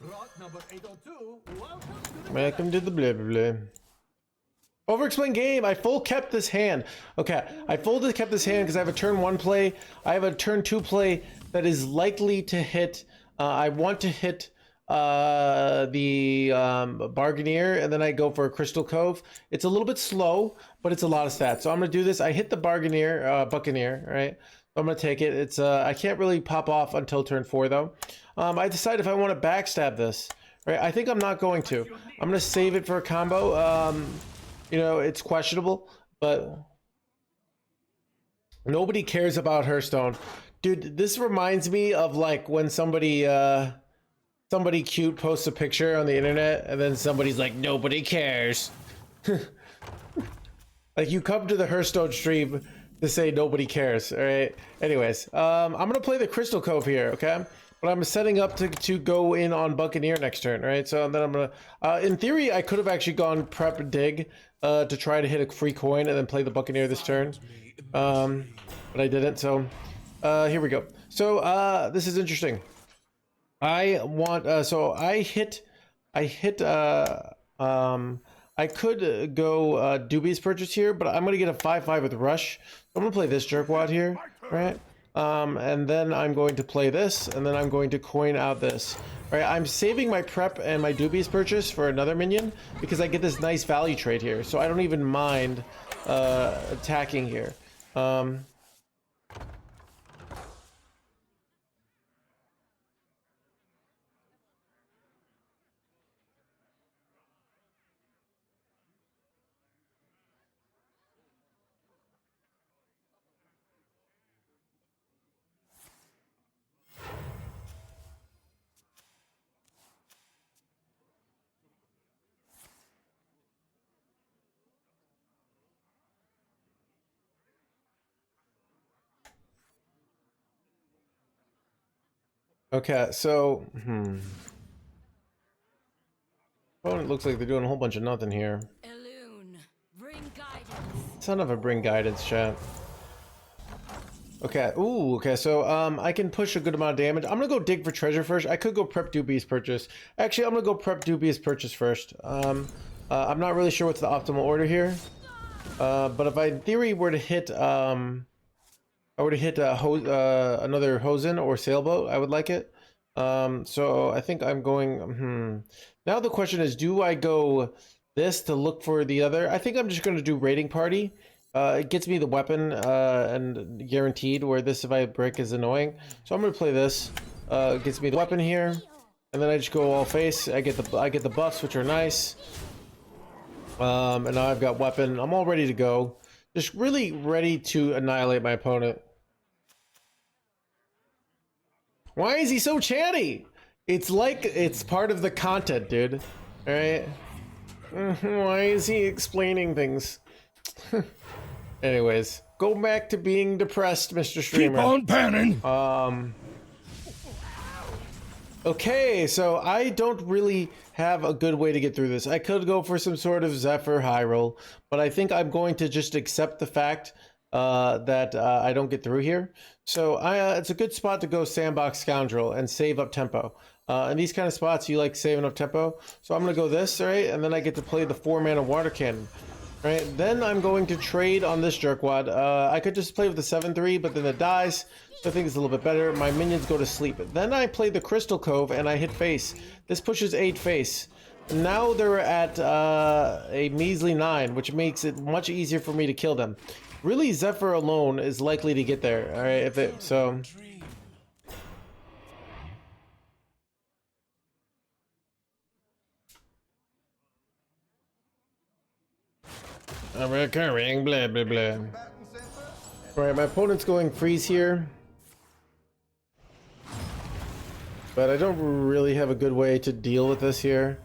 B: Rock number 802,
A: Welcome to the blah blah blah. Overexplain game. I full kept this hand. Okay, I kept this hand because I have a turn 1 play. I have a turn 2 play that is likely to hit. I want to hit the Bargainer, and then I go for a Crystal Cove. It's a little bit slow, but it's a lot of stats. So I'm gonna do this. I hit the Bargainer, Buccaneer, right? I'm gonna take it. It's I can't really pop off until turn 4 though. I decide if I want to backstab this. Right? I think I'm not going to. I'm gonna save it for a combo. You know, it's questionable, but nobody cares about Hearthstone. Dude, this reminds me of like when somebody cute posts a picture on the internet and then somebody's like, nobody cares. Like you come to the Hearthstone stream to say nobody cares, all right? Anyways, I'm gonna play the Crystal Cove here, okay? But I'm setting up to go in on Buccaneer next turn, right? So then I'm gonna, in theory, I could have actually gone prep dig to try to hit a free coin and then play the Buccaneer this turn. But I didn't, so here we go. So this is interesting. I want, so I could go Doobie's purchase here, but I'm gonna get a 5/5 with Rush. I'm gonna play this Jerkwad here, right? And then I'm going to play this, and then I'm going to coin out this. All right, I'm saving my prep and my Doobie's purchase for another minion because I get this nice value trade here, so I don't even mind attacking here. Okay, so opponent looks like they're doing a whole bunch of nothing here.
D: Elune, bring guidance.
A: Son of a bring guidance, chat. Okay, ooh, okay, so I can push a good amount of damage. I'm gonna go dig for treasure first. I could go prep dubious purchase. Actually, I'm gonna go prep dubious purchase first. I'm not really sure what's the optimal order here. But if I in theory were to hit another Hosen or sailboat, I would like it. So I think I'm going now the question is, do I go this to look for the other? I think I'm just going to do raiding party. It gets me the weapon and guaranteed, where this if I break is annoying. So I'm going to play this. It gets me the weapon here, and then I just go all face. I get the buffs, which are nice. And now I've got weapon. I'm all ready to go. Just really ready to annihilate my opponent. Why is he so chatty? It's like it's part of the content, dude. All right. Why is he explaining things? Anyways, go back to being depressed, Mr. Streamer.
C: Keep on panning.
A: Okay, so I don't really have a good way to get through this. I could go for some sort of Zephyr high roll, but I think I'm going to just accept the fact that I don't get through here. So it's a good spot to go Sandbox Scoundrel and save up tempo. In these kind of spots, you like saving up tempo. So I'm going to go this, right? And then I get to play the 4-mana water cannon. Right, then I'm going to trade on this jerkwad. I could just play with the 7/3, but then it dies. So I think it's a little bit better. My minions go to sleep. Then I play the Crystal Cove and I hit face. This pushes 8 face. Now they're at a measly 9, which makes it much easier for me to kill them. Really, Zephyr alone is likely to get there. All right, if it so. Recurring, blah blah blah. Alright, my opponent's going freeze here. But I don't really have a good way to deal with this here.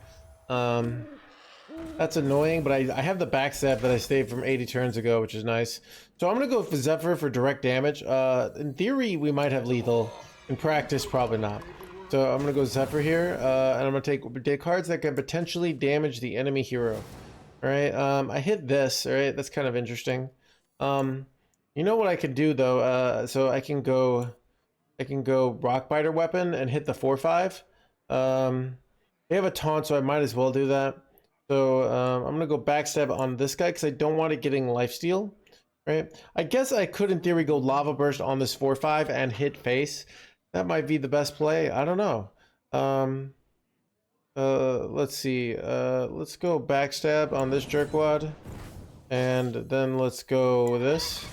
A: That's annoying, but I have the backstab that I saved from 80 turns ago, which is nice. So I'm going to go for Zephyr for direct damage. In theory, we might have lethal. In practice, probably not. So I'm going to go Zephyr here, and I'm going to take cards that can potentially damage the enemy hero. Alright, I hit this, alright, that's kind of interesting. You know what I could do though, so I can go Rockbiter weapon and hit the 4/5. They have a taunt, so I might as well do that. So I'm gonna go backstab on this guy because I don't want it getting lifesteal. Right? I guess I could in theory go Lava Burst on this 4/5 and hit face. That might be the best play. I don't know. Let's see. Let's go backstab on this jerkwad, and then let's go this.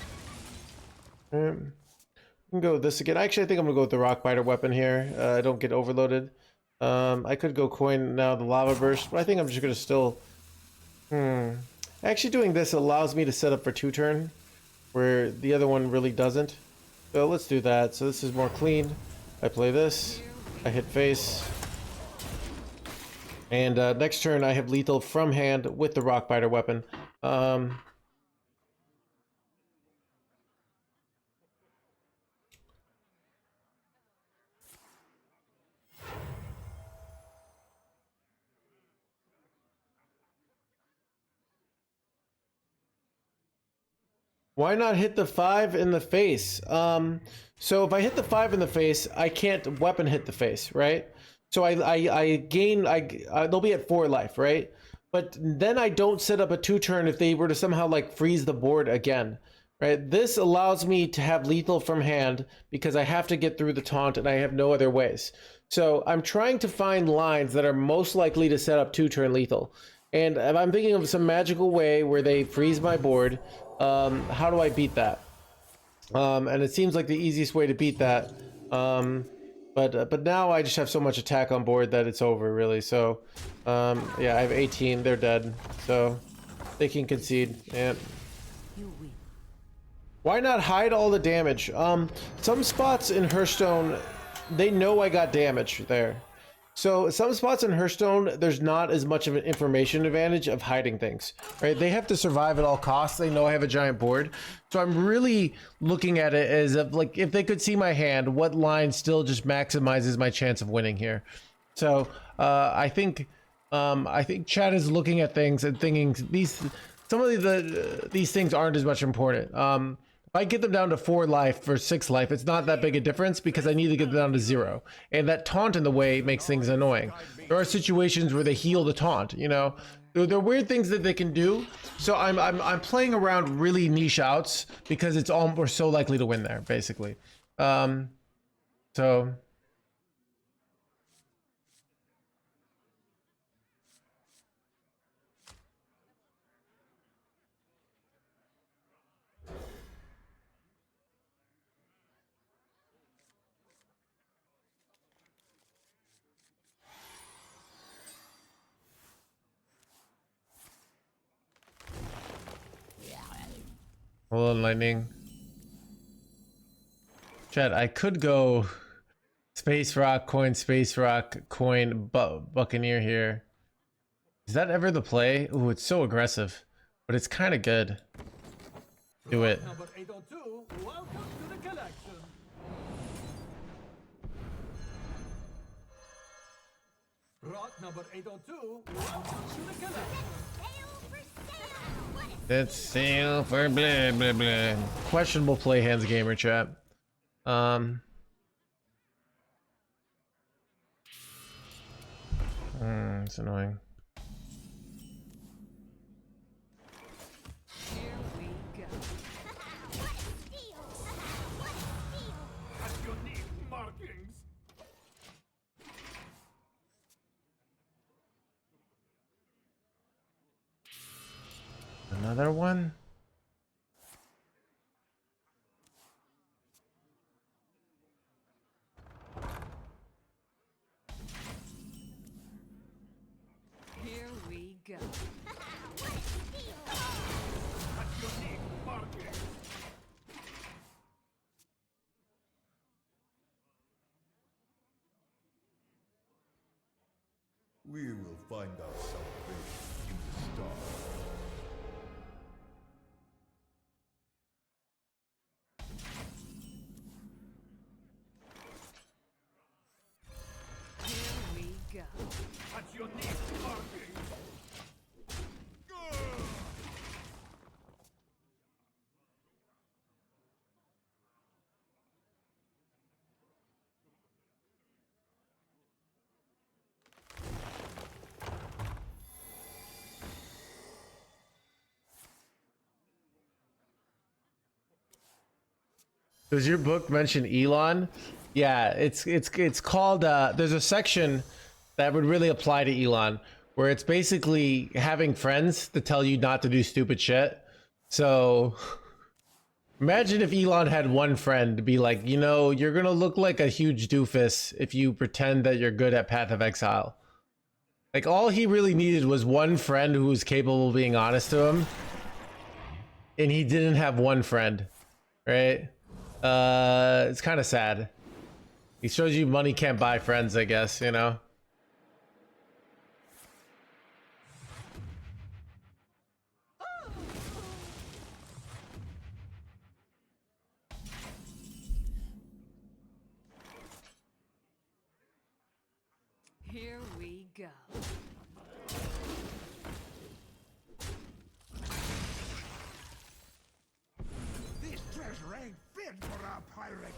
A: We can go this again. Actually, I think I'm gonna go with the Rockbiter weapon here. I don't get overloaded. I could go coin now the Lava Burst, but I think I'm just gonna still. Actually, doing this allows me to set up for 2 turn, where the other one really doesn't. So let's do that. So this is more clean. I play this. I hit face. And next turn I have lethal from hand with the Rockbiter weapon. Why not hit the 5 in the face? So if I hit the 5 in the face, I can't weapon hit the face, right? So I gain, they'll be at 4 life, right? But then I don't set up a 2-turn if they were to somehow like freeze the board again, right? This allows me to have lethal from hand because I have to get through the taunt and I have no other ways. So I'm trying to find lines that are most likely to set up 2-turn lethal. And if I'm thinking of some magical way where they freeze my board, how do I beat that? And it seems like the easiest way to beat that. But now I just have so much attack on board that it's over, really. So, yeah, I have 18. They're dead. So, they can concede. Yeah. Why not hide all the damage? Some spots in Hearthstone, they know I got damage there. So some spots in Hearthstone, there's not as much of an information advantage of hiding things, right? They have to survive at all costs. They know I have a giant board. So I'm really looking at it as if, like, if they could see my hand, what line still just maximizes my chance of winning here. So I think Chad is looking at things and thinking some of these things aren't as much important. If I get them down to 4 life or 6 life, it's not that big a difference because I need to get them down to 0. And that taunt in the way makes things annoying. There are situations where they heal the taunt, you know? There are weird things that they can do. So I'm playing around really niche outs because it's all we're so likely to win there, basically. So hold on, lightning. Chad, I could go Space Rock, coin, Buccaneer here. Is that ever the play? Ooh, it's so aggressive, but it's kind of good. Do it.
B: Number 802, welcome to the collection. Rock number 802, welcome to the collection.
E: Sale for sale. What is
A: It's sale for blah blah blah. Questionable play, NoHandsGamer chat. It's annoying.
D: Here we go.
E: what a steal? What a steal?
C: At your need markings.
A: Another one?
D: Here we go.
E: what a steal?
C: At your need markings.
F: We will find our salvation in the stars.
D: Here we go.
C: At your need markings.
A: Does your book mention Elon? Yeah, it's called there's a section that would really apply to Elon where it's basically having friends to tell you not to do stupid shit. So imagine if Elon had one friend to be like, you know, you're gonna look like a huge doofus if you pretend that you're good at Path of Exile. Like, all he really needed was one friend who was capable of being honest to him, and he didn't have one friend, right? It's kind of sad. He shows you money can't buy friends, I guess, you know?
D: Here we go.
F: This treasure ain't fit for a pirate.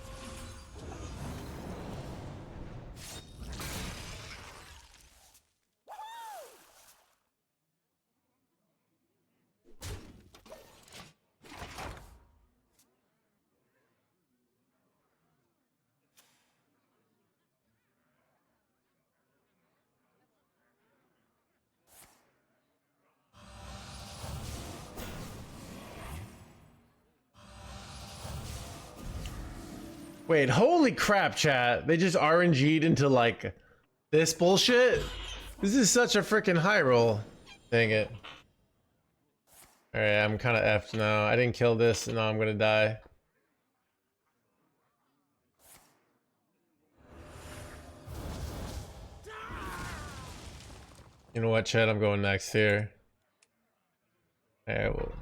A: Wait, holy crap, chat. They just RNG'd into, like, this bullshit? This is such a freaking high roll. Dang it. Alright, I'm kind of effed now. I didn't kill this, and now I'm gonna die. You know what, Chad? I'm going next here. Alright, well.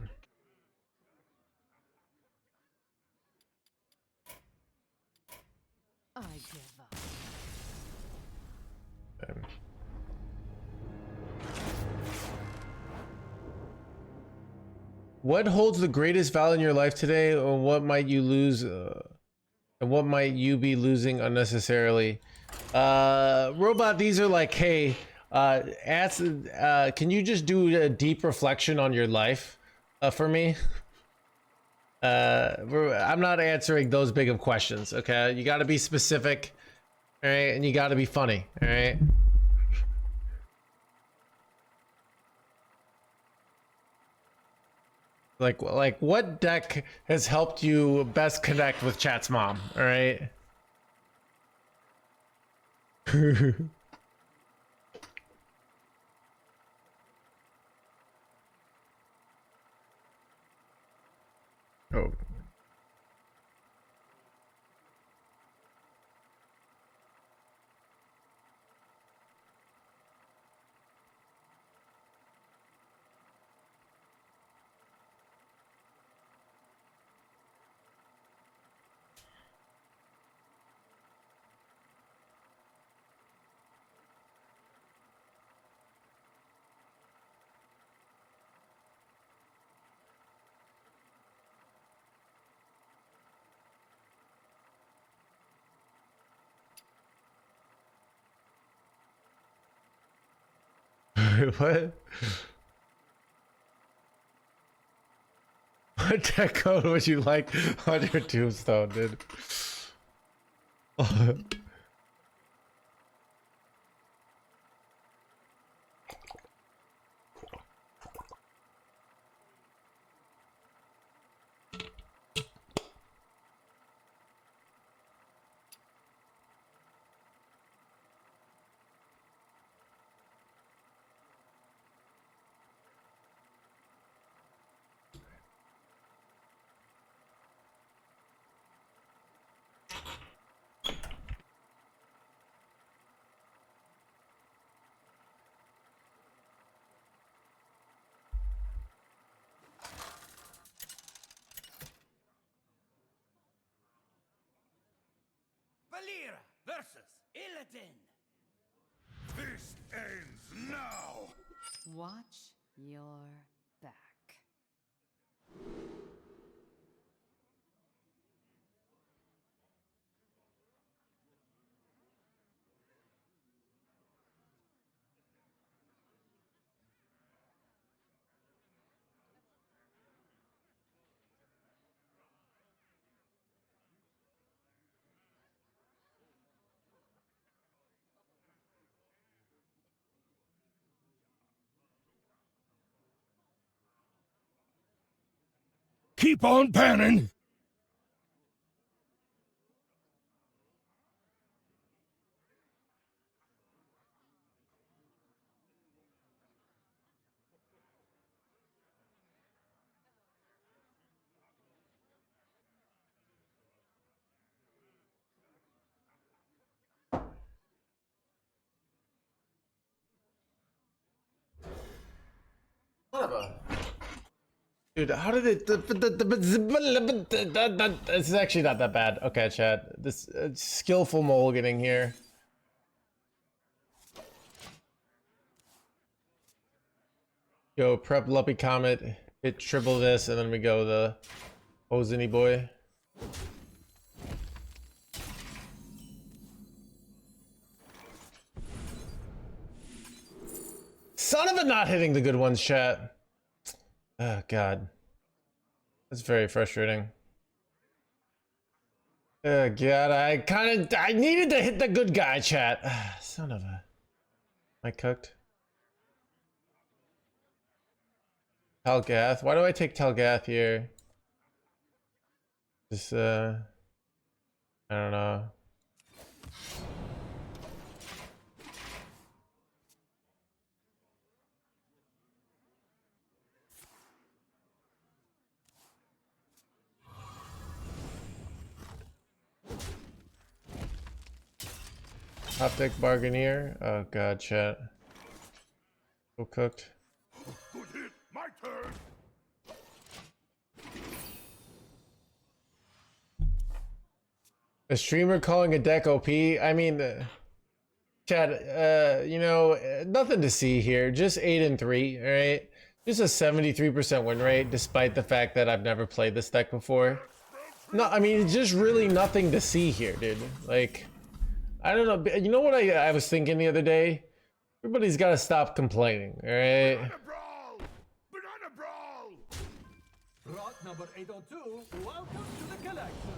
D: I give up.
A: What holds the greatest value in your life today, or what might you lose, and what might you be losing unnecessarily? Robot, these are like, hey, can you just do a deep reflection on your life for me? I'm not answering those big of questions, okay? You got to be specific, all right? And you got to be funny, all right? Like what deck has helped you best connect with Chat's mom, all right? Oh. What? What deck code would you like on your tombstone, dude?
G: Valera versus Illidan.
F: This ends now!
D: Watch your back.
F: Keep on panning!
A: Dude, how did it? It's actually not that bad. Okay, chat. This skillful mulliganing here. Yo, prep Lumpy Comet. Hit triple this, and then we go the Hosini boy. Son of a not hitting the good ones, chat. Oh god. That's very frustrating. Oh god, I needed to hit the good guy, chat. Son of a. Am I cooked? Telgath. Why do I take Telgath here? Just I don't know. Optic Bargaineer. Oh god, chat. Well cooked.
C: Good hit. My turn.
A: A streamer calling a deck OP. I mean, Chad. You know, nothing to see here. Just 8-3. All right. Just a 73% win rate, despite the fact that I've never played this deck before. No, I mean, it's just really nothing to see here, dude. Like, I don't know. You know what I was thinking the other day? Everybody's got to stop complaining, all right?
C: Banana brawl. Banana brawl.
B: Rock number 802, welcome to the collection.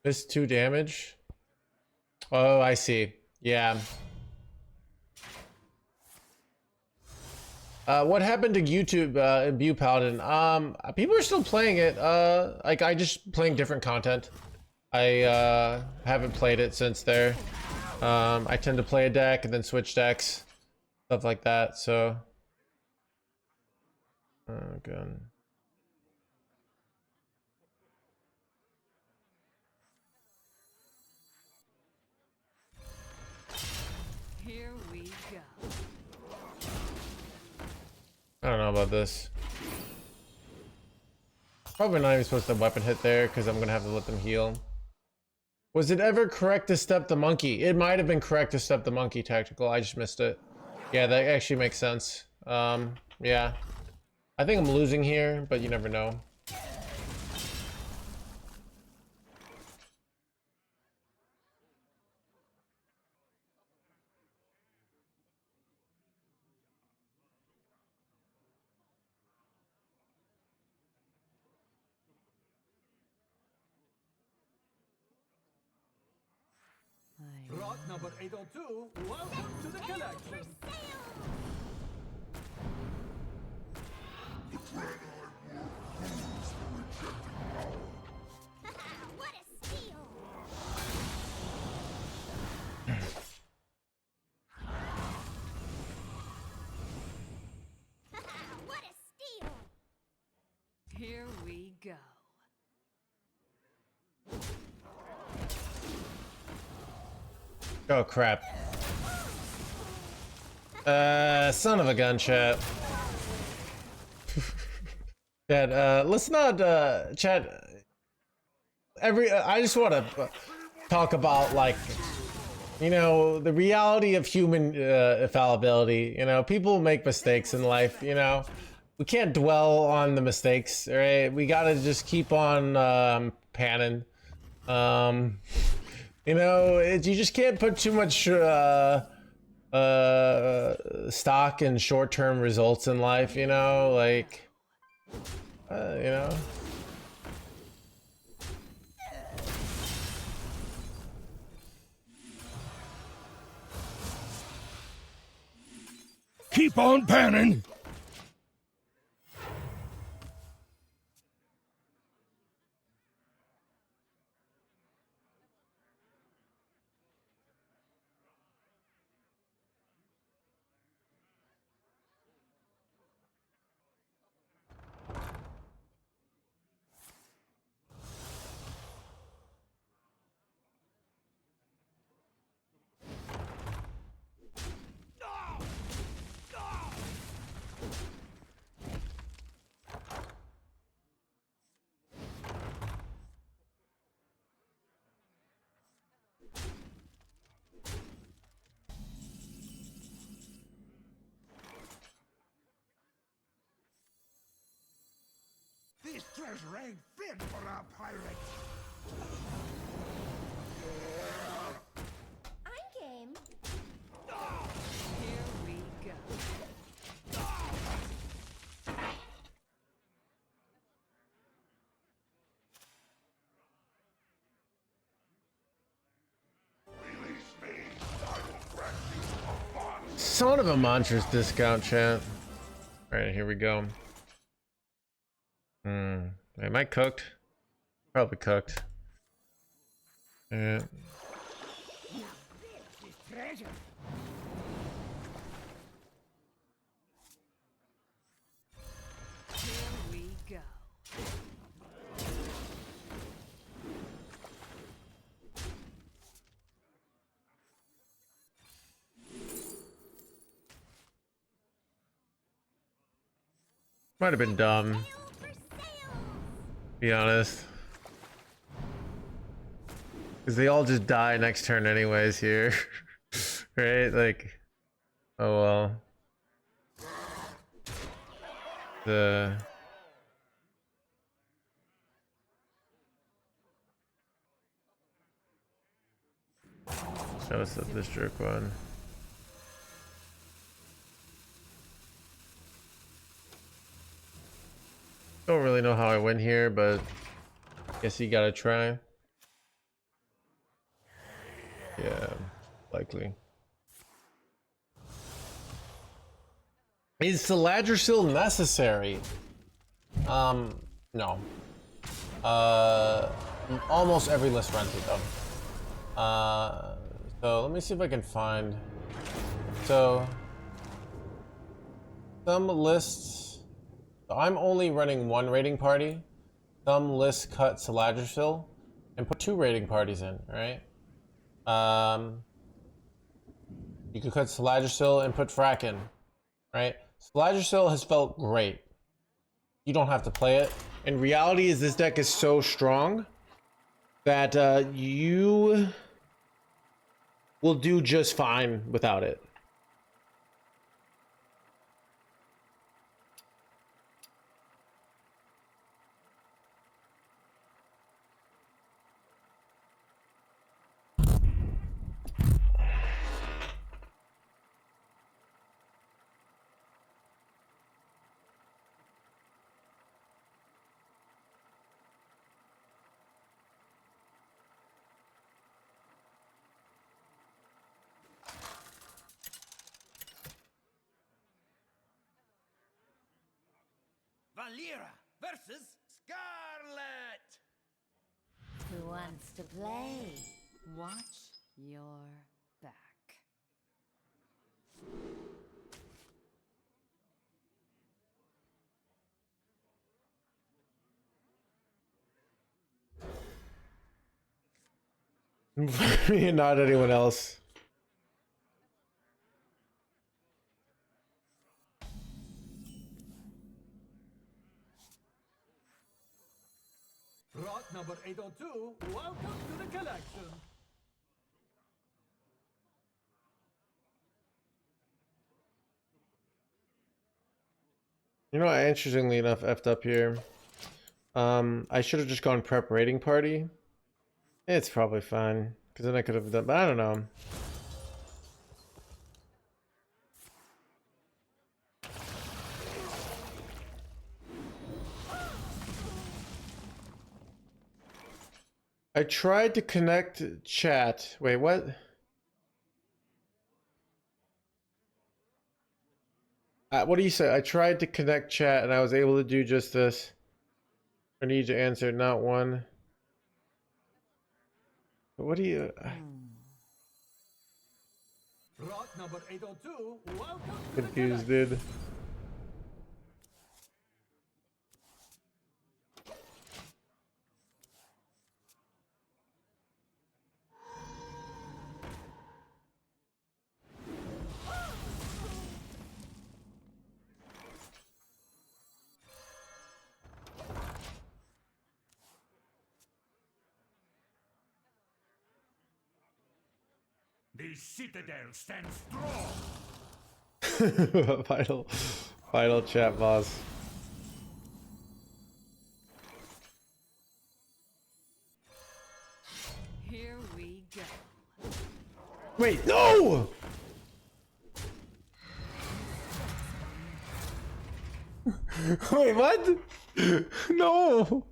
A: Missed 2 damage. Oh, I see. Yeah. What happened to YouTube in View Paladin? People are still playing it. Like I just playing different content. I haven't played it since there. I tend to play a deck and then switch decks, stuff like that. So, oh god.
D: Here we go.
A: I don't know about this. Probably not even supposed to weapon hit there because I'm gonna have to let them heal. Was it ever correct to step the monkey? It might have been correct to step the monkey, Tactical. I just missed it. Yeah, that actually makes sense. Yeah. I think I'm losing here, but you never know.
B: Rock number 802, welcome to the collection.
E: What a steal! What a steal!
D: Here we go.
A: Oh crap. Son of a gun, chat. Chat, let's not, chat. I just want to talk about, like, you know, the reality of human fallibility. You know, people make mistakes in life, you know. We can't dwell on the mistakes, all right? We gotta just keep on panning. You know, you just can't put too much stock in short-term results in life, you know, like, you know.
C: Keep on panning.
F: This treasure ain't fit for a pirate.
E: I'm game.
D: Here we go.
A: Son of a monstrous discount, chat. Alright, here we go. Am I cooked? Probably cooked. Yeah.
F: Treasure.
D: Here we
A: Might have been dumb,
E: Sail for sails.
A: to be honest. Because they all just die next turn anyways here. Right? Like, oh well. The show us up this jerk one. Don't really know how I win here, but guess you gotta try. Yeah, likely. Is Saladrisil necessary? No. Almost every list runs it though. So let me see if I can find. So some lists. So I'm only running one raiding party. Some lists cut Saladrisil and put 2 raiding parties in. Right. You could cut Saladrisil and put Frack in. Right. Saladrisil has felt great. You don't have to play it. In reality, is this deck is so strong that you will do just fine without it.
G: Valera versus Scarlet.
D: Who wants to play? Watch your back.
A: Me and not anyone else.
B: Rock number 802, welcome to the collection.
A: You know, interestingly enough, effed up here. I should have just gone prep raiding party. It's probably fine, because then I could have done, but I don't know. I tried to connect chat. Wait, what? What do you say? I tried to connect chat and I was able to do just this. I need to answer, not one. What do you...
B: Rock number 802, welcome to the
A: Confused,
B: collection.
A: dude.
C: The citadel stands strong.
A: Final chat boss.
D: Here we go.
A: Wait, no! Wait, what? No!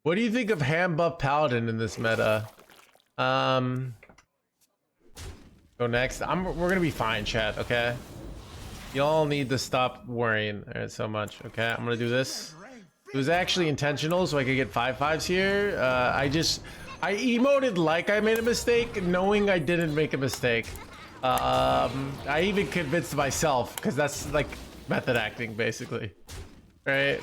A: What do you think of hand buff paladin in this meta? Go next. We're gonna be fine, chat, okay? Y'all need to stop worrying so much, okay? I'm gonna do this. It was actually intentional so I could get 5/5s here. I emoted like I made a mistake, knowing I didn't make a mistake. I even convinced myself, because that's like method acting, basically. Right?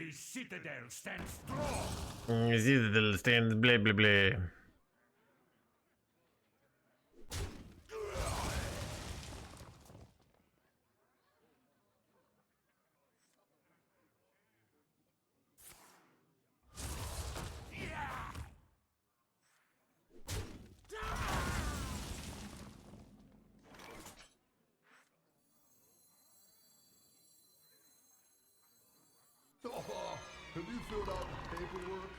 C: The citadel stands strong.
A: Citadel stands blah blah blah.
F: Oh, have you filled out the paperwork?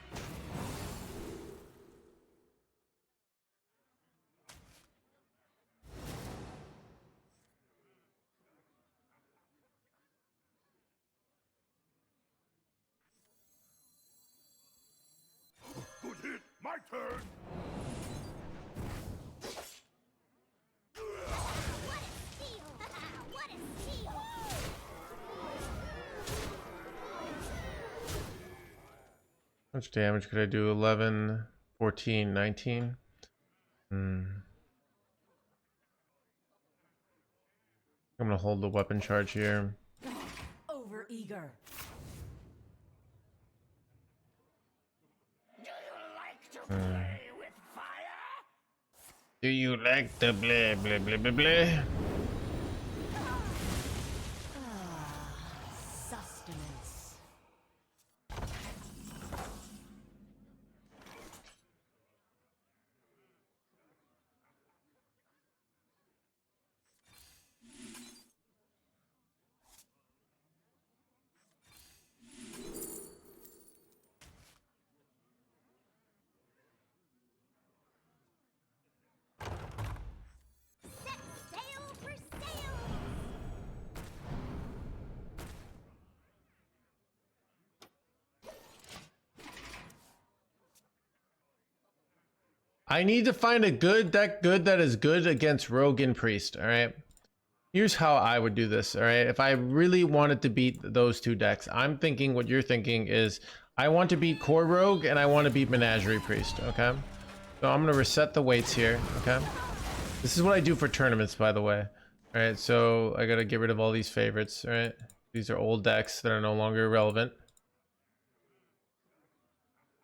C: Good hit. My turn.
E: What a steal! What a steal!
A: How much damage could I do? 11, 14, 19. I'm gonna hold the weapon charge here.
D: Over eager.
A: Do you like the blah blah blah blah blah?
D: Sustenance.
E: Set sail for sails!
A: I need to find a good deck that is good against Rogue and Priest, alright? Here's how I would do this, alright? If I really wanted to beat those two decks, I'm thinking what you're thinking is I want to beat Core Rogue and I want to beat Menagerie Priest, okay? So I'm gonna reset the weights here, okay? This is what I do for tournaments, by the way. Alright, so I gotta get rid of all these favorites, alright? These are old decks that are no longer relevant.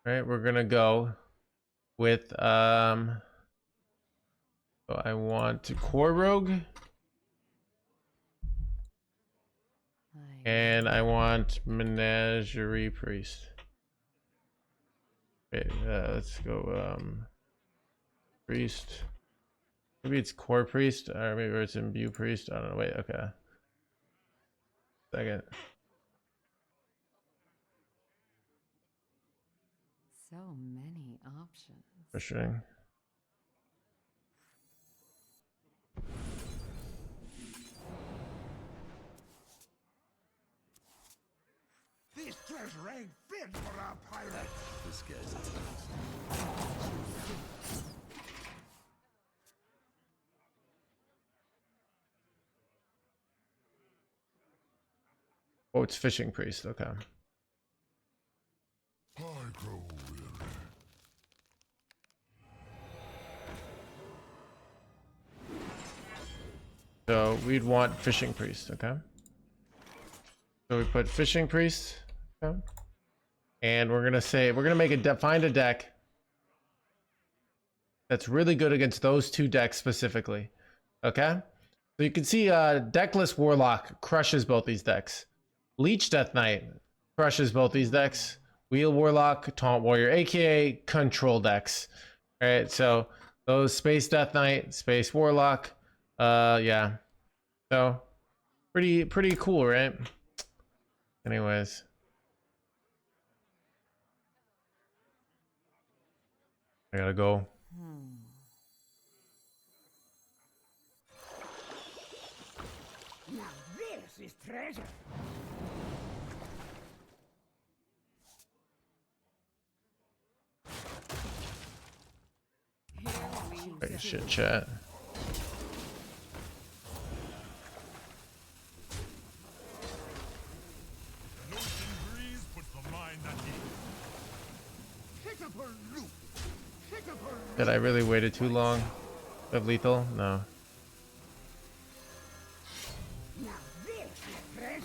A: Alright, we're gonna go with so I want Core Rogue and I want Menagerie Priest. Okay, let's go Priest. Maybe it's Core Priest or maybe it's Imbue Priest. I don't know. Wait, okay. Second.
D: So many options.
A: Frustrating.
F: This treasure ain't fit for a pirate.
G: This guy's a
A: Oh, it's Fishing Priest. Okay.
C: I grow weary.
A: So we'd want Fishing Priest. Okay. So we put Fishing Priest. Okay. And we're gonna make a find a deck that's really good against those two decks specifically. Okay. So you can see Deckless Warlock crushes both these decks. Leech Death Knight crushes both these decks. Wheel Warlock, Taunt Warrior, aka control decks. Alright, so those Space Death Knight, Space Warlock, yeah. So pretty cool, right? Anyways. I gotta go.
F: Now this is treasure.
A: Great shit, chat.
C: An ocean breeze puts the mind at ease.
A: Did I really waited too long? Of lethal? No.
F: Now this is treasure.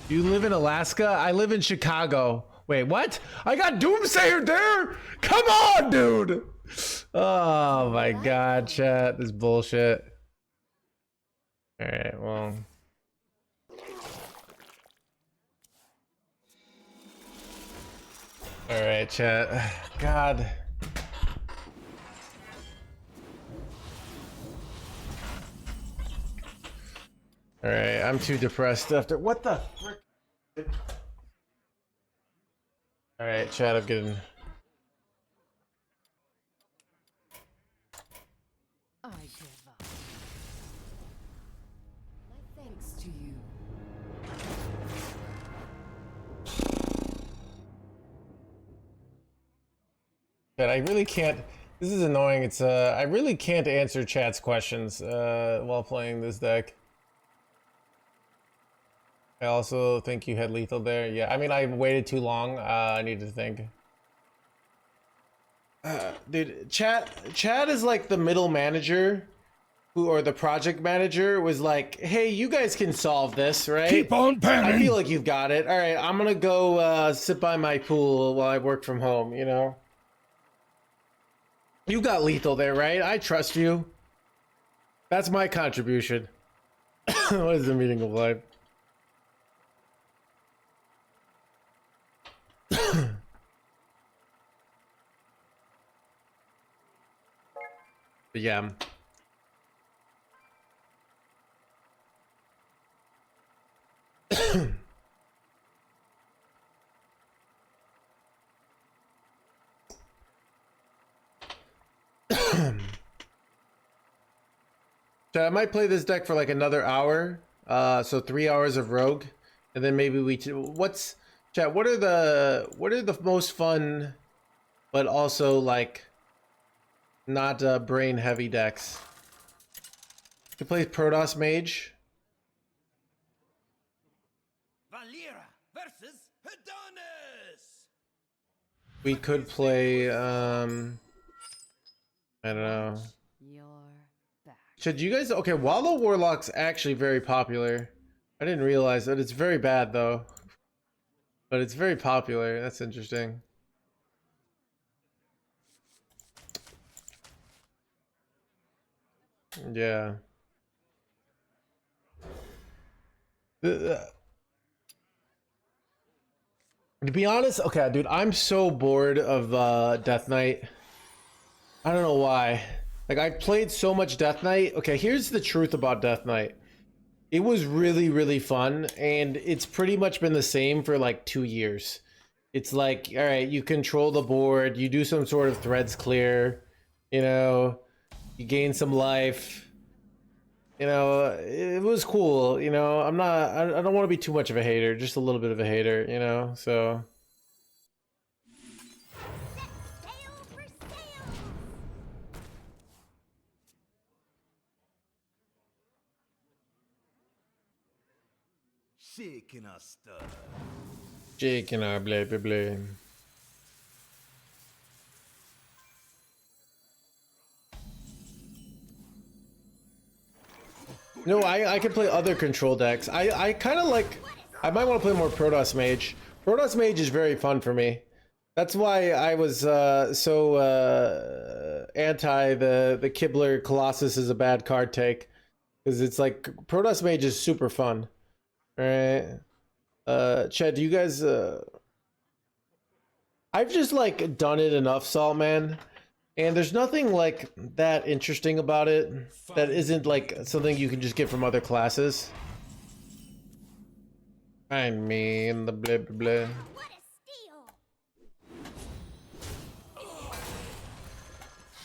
A: You live in Alaska? I live in Chicago. Wait, what? I got Doomsayer there? Come on, dude! Oh my god, chat. This bullshit. Alright, well. Alright, chat. God. Alright, I'm too depressed after. What the frick? Alright, chat, I'm getting.
D: I give up. My thanks to you.
A: But I really can't. This is annoying. It's I really can't answer chat's questions while playing this deck. I also think you had lethal there. Yeah, I mean, I waited too long. I need to think. Dude, chat is like the middle manager, or the project manager was like, "Hey, you guys can solve this, right?
F: Keep on
A: I
F: panning.
A: feel like you've got it. All right, I'm gonna go sit by my pool while I work from home. You know, you got lethal there, right? I trust you. That's my contribution." What is the meaning of life? But yeah. So I might play this deck for like another hour. So 3 hours of Rogue, and then maybe what's chat? What are the most fun, but also like not brain heavy decks? To play Protoss Mage.
G: Valera versus Adonis.
A: We could play I don't know.
D: You're back.
A: Should you guys? Okay, Wallow Warlock's actually very popular. I didn't realize that. It's very bad though, but it's very popular. That's interesting. Yeah. To be honest, okay, dude, I'm so bored of Death Knight. I don't know why. Like, I played so much Death Knight. Okay, here's the truth about Death Knight. It was really, really fun, and it's pretty much been the same for like 2 years. It's like, all right, you control the board, you do some sort of threads clear, you know, you gain some life. You know, it was cool. You know, I don't want to be too much of a hater, just a little bit of a hater, you know, so.
E: Sail for sail.
G: Shaking our stir.
A: Jake and I, blah, blah, blah. No, I could play other control decks. I kind of like, I might want to play more Protoss Mage. Protoss Mage is very fun for me. That's why I was so anti the Kibler Colossus is a bad card take. Because it's like, Protoss Mage is super fun. Alright. Chad, do you guys... I've just like done it enough, Saltman. And there's nothing like that interesting about it that isn't like something you can just get from other classes. I mean, the blah blah blah.
E: What a steal.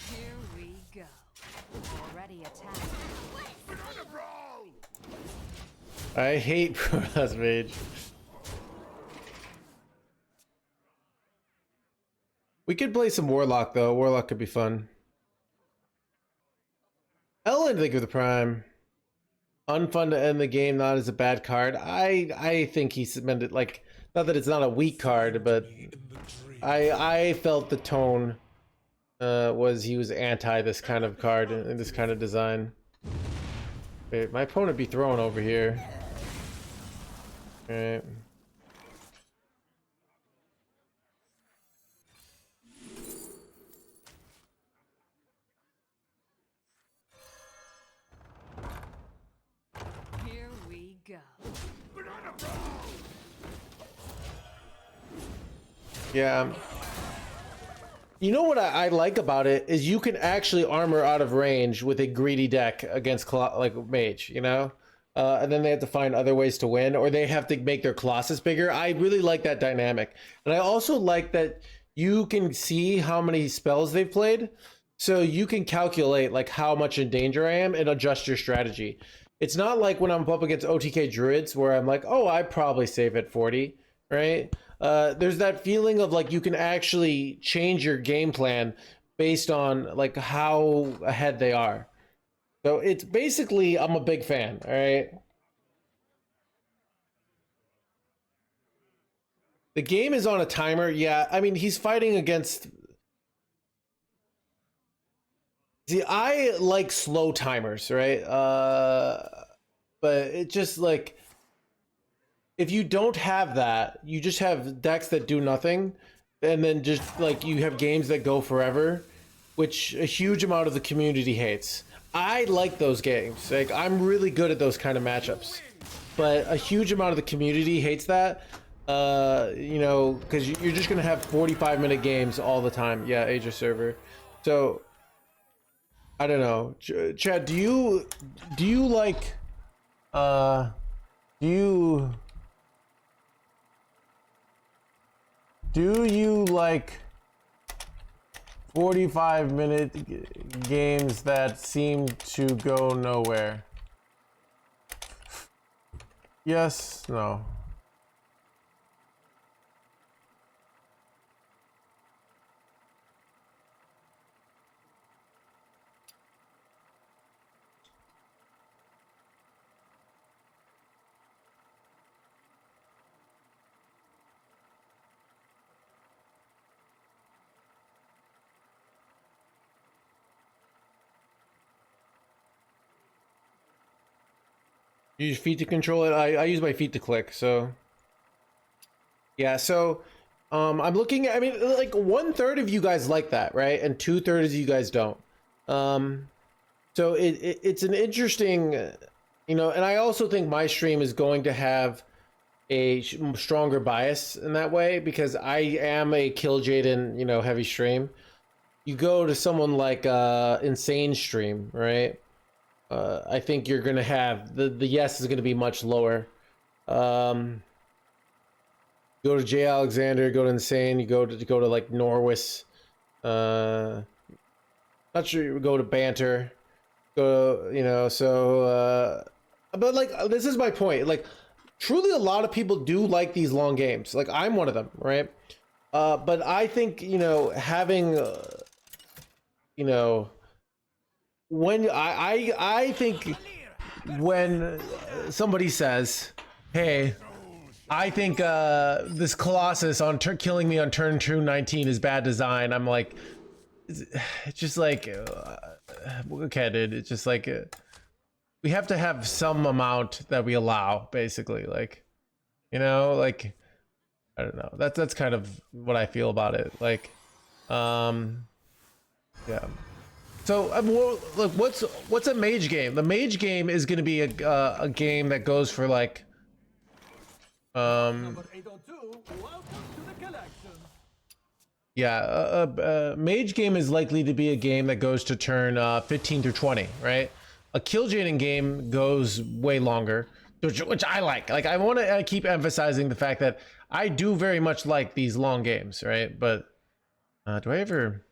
D: Here we go. Already attacked.
A: I hate Protoss Mage. We could play some Warlock though. Warlock could be fun. Ellen, think of the Prime. Unfun to end the game, not as a bad card. I think he meant it like, not that it's not a weak card, but I felt the tone was he was anti this kind of card and this kind of design. Wait, my opponent be thrown over here. Right.
D: Here we go.
A: Yeah. You know what I like about it is you can actually armor out of range with a greedy deck against like mage, you know? And then they have to find other ways to win, or they have to make their Colossus bigger. I really like that dynamic. And I also like that you can see how many spells they've played. So you can calculate like how much in danger I am and adjust your strategy. It's not like when I'm up against OTK Druids where I'm like, oh, I probably save at 40, right? There's that feeling of like you can actually change your game plan based on like how ahead they are. So it's basically, I'm a big fan, all right? The game is on a timer. Yeah, I mean, he's fighting against... See, I like slow timers, right? But it just like... If you don't have that, you just have decks that do nothing, and then just like you have games that go forever, which a huge amount of the community hates. I like those games. Like, I'm really good at those kind of matchups, but a huge amount of the community hates that. You know, because you're just gonna have 45-minute games all the time. Yeah, Asia server. So I don't know, Chad. Do you like? Do you like 45-minute games that seem to go nowhere? Yes, no. You use feet to control it. I use my feet to click. So yeah. So I'm looking at. I mean, like 1/3 of you guys like that, right? And 2/3 of you guys don't. So it's an interesting, you know. And I also think my stream is going to have a stronger bias in that way because I am a kill Jaden, you know, heavy stream. You go to someone like insane stream, right? I think you're gonna have the yes is gonna be much lower. Go to Jay Alexander, go to Insane, you go to like Norwis. Not sure you go to Banter. Go, you know, so but like this is my point. Like truly a lot of people do like these long games. Like I'm one of them, right? But I think, you know, having you know, when I think when somebody says, "Hey, I think this Colossus on killing me on turn 219 is bad design," I'm like, it's just like, okay, dude. It's just like we have to have some amount that we allow, basically. Like, you know, like I don't know. That's kind of what I feel about it. Like, yeah. So look, what's a mage game? The mage game is going to be a game that goes for like
B: Number 802, welcome to the collection.
A: yeah, mage game is likely to be a game that goes to turn 15 through 20, right? A kill Jaden game goes way longer, which I like. Like I want to keep emphasizing the fact that I do very much like these long games, right? But do I ever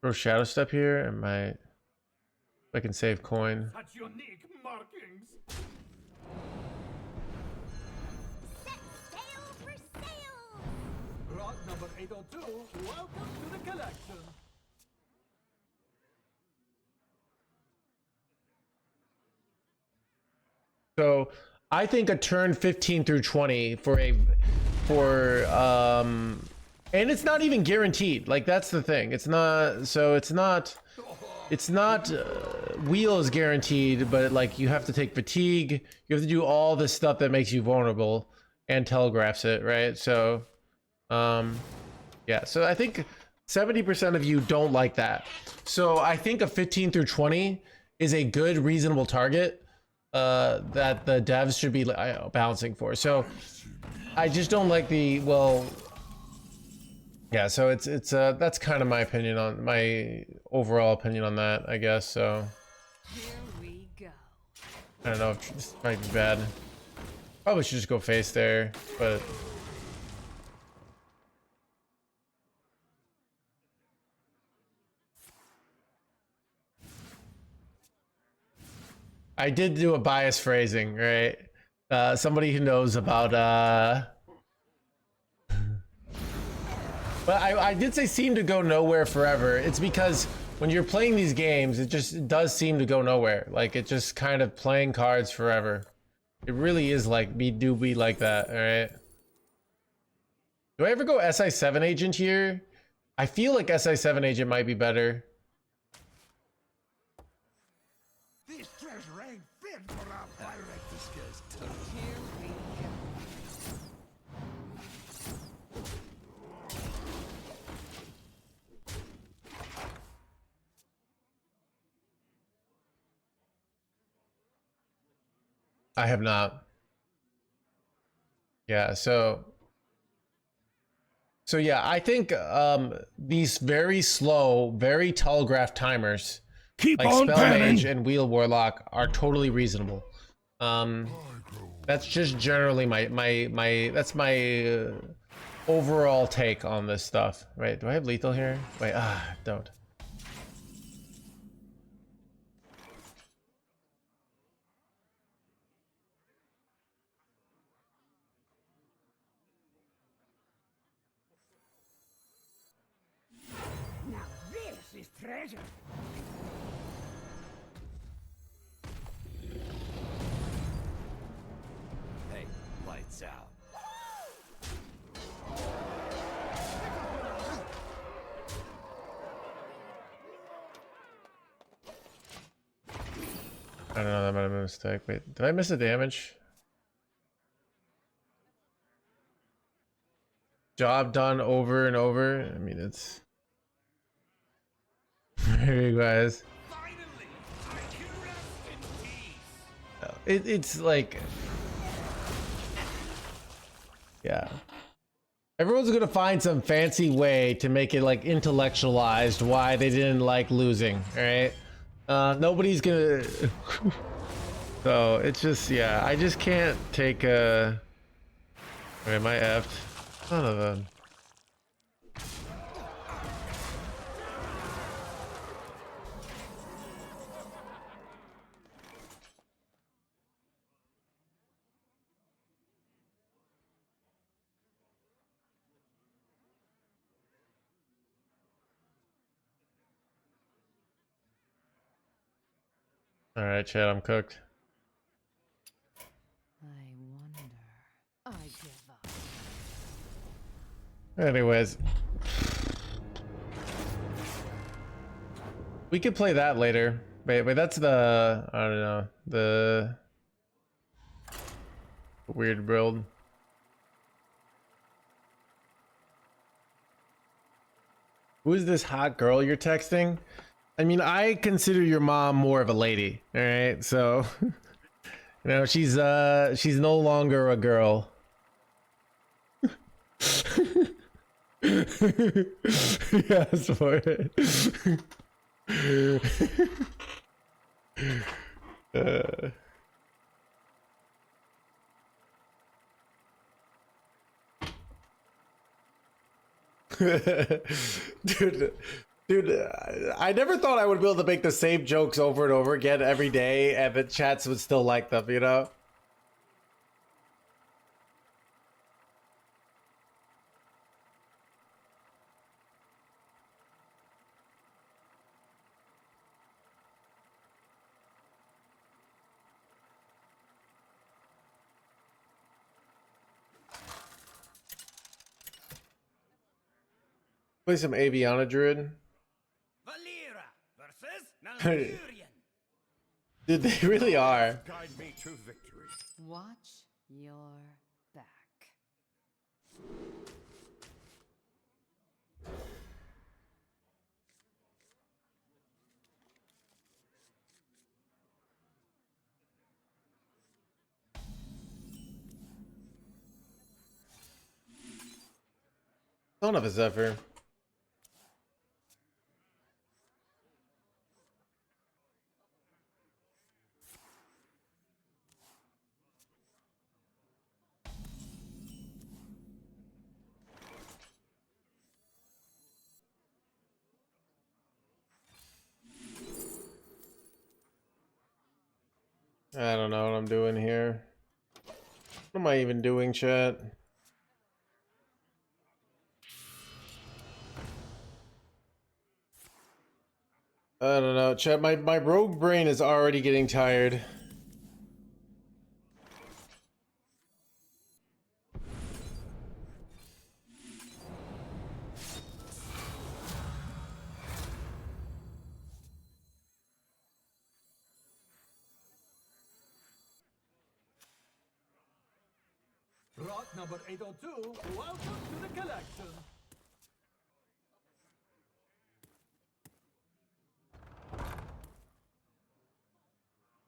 A: throw Shadow Step here? Am I? If I can save coin.
B: Such unique markings.
E: Set sail for sail.
B: Rod number 802, welcome to the collection.
A: So I think a turn 15 through 20 and it's not even guaranteed. Like that's the thing. It's not. So it's not. it's not wheel is guaranteed, but like you have to take fatigue. You have to do all this stuff that makes you vulnerable and telegraphs it, right? So, yeah. So I think 70% of you don't like that. So I think a 15 through 20 is a good, reasonable target that the devs should be balancing for. So I just don't like the, well, yeah, so it's that's kind of my opinion on my overall opinion on that, I guess. So
D: Here we go.
A: I don't know if this might be bad. Probably should just go face there, but I did do a bias phrasing, right? Somebody who knows about but I did say seem to go nowhere forever. It's because when you're playing these games, it does seem to go nowhere. Like it just kind of playing cards forever. It really is like be like that, all right? Do I ever go SI7 agent here? I feel like SI7 agent might be better.
F: This treasure ain't fit for a pirate.
G: This guy's tough.
D: Here we go.
A: I have not. Yeah, so yeah, I think these very slow, very telegraphed timers
F: Keep
A: like
F: on
A: Spell
F: panning.
A: Mage and Wheel Warlock are totally reasonable. That's just generally that's my overall take on this stuff. Right? Do I have lethal here? Wait, don't.
F: Now this is treasure.
G: Hey, lights out.
A: I don't know, that might have been a mistake. Wait, did I miss a damage? Job done over and over. I mean, it's here you guys.
G: Finally, I can rest in peace.
A: It's like, yeah. Everyone's gonna find some fancy way to make it like intellectualized why they didn't like losing, right? Nobody's gonna. So it's just, yeah. I just can't take a. Wait, am I effed? Son of a. All right, Chad, I'm cooked.
D: I wonder. I give up.
A: Anyways, we could play that later. Wait, that's the, I don't know, the weird build. Who is this hot girl you're texting? I mean, I consider your mom more of a lady, all right? So, you know, she's no longer a girl. Yes, for it. Dude, I never thought I would be able to make the same jokes over and over again every day, and the chats would still like them, you know? Play some Aviana Druid.
G: Valera versus Valkyrian.
A: Dude, they really are.
F: Guide me to victory.
D: Watch your back.
A: Son of a Zephyr. I don't know what I'm doing here. What am I even doing, chat? I don't know, chat. My rogue brain is already getting tired.
B: Rock number 802, welcome to the collection.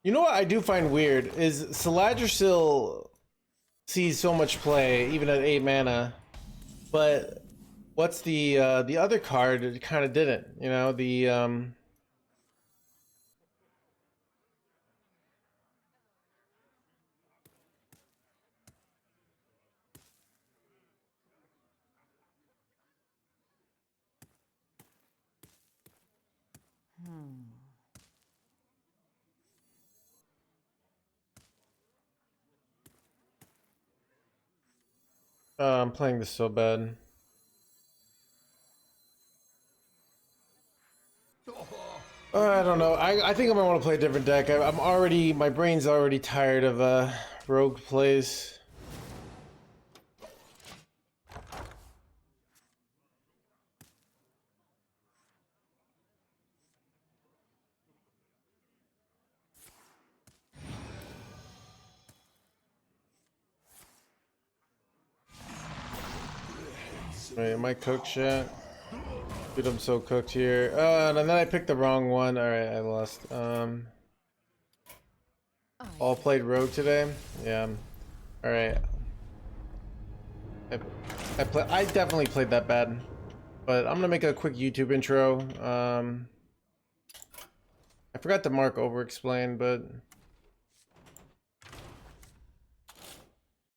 A: You know what I do find weird is Saladrisil sees so much play even at 8 mana, but what's the other card? It kind of didn't. You know the I'm playing this so bad. I don't know. I think I'm gonna want to play a different deck. I'm already, my brain's already tired of rogue plays. Wait, am I cooked shit? Dude, I'm so cooked here. And then I picked the wrong one. Alright, I lost. All played rogue today? Yeah. Alright. I definitely played that bad. But I'm gonna make a quick YouTube intro. I forgot to mark over explain, but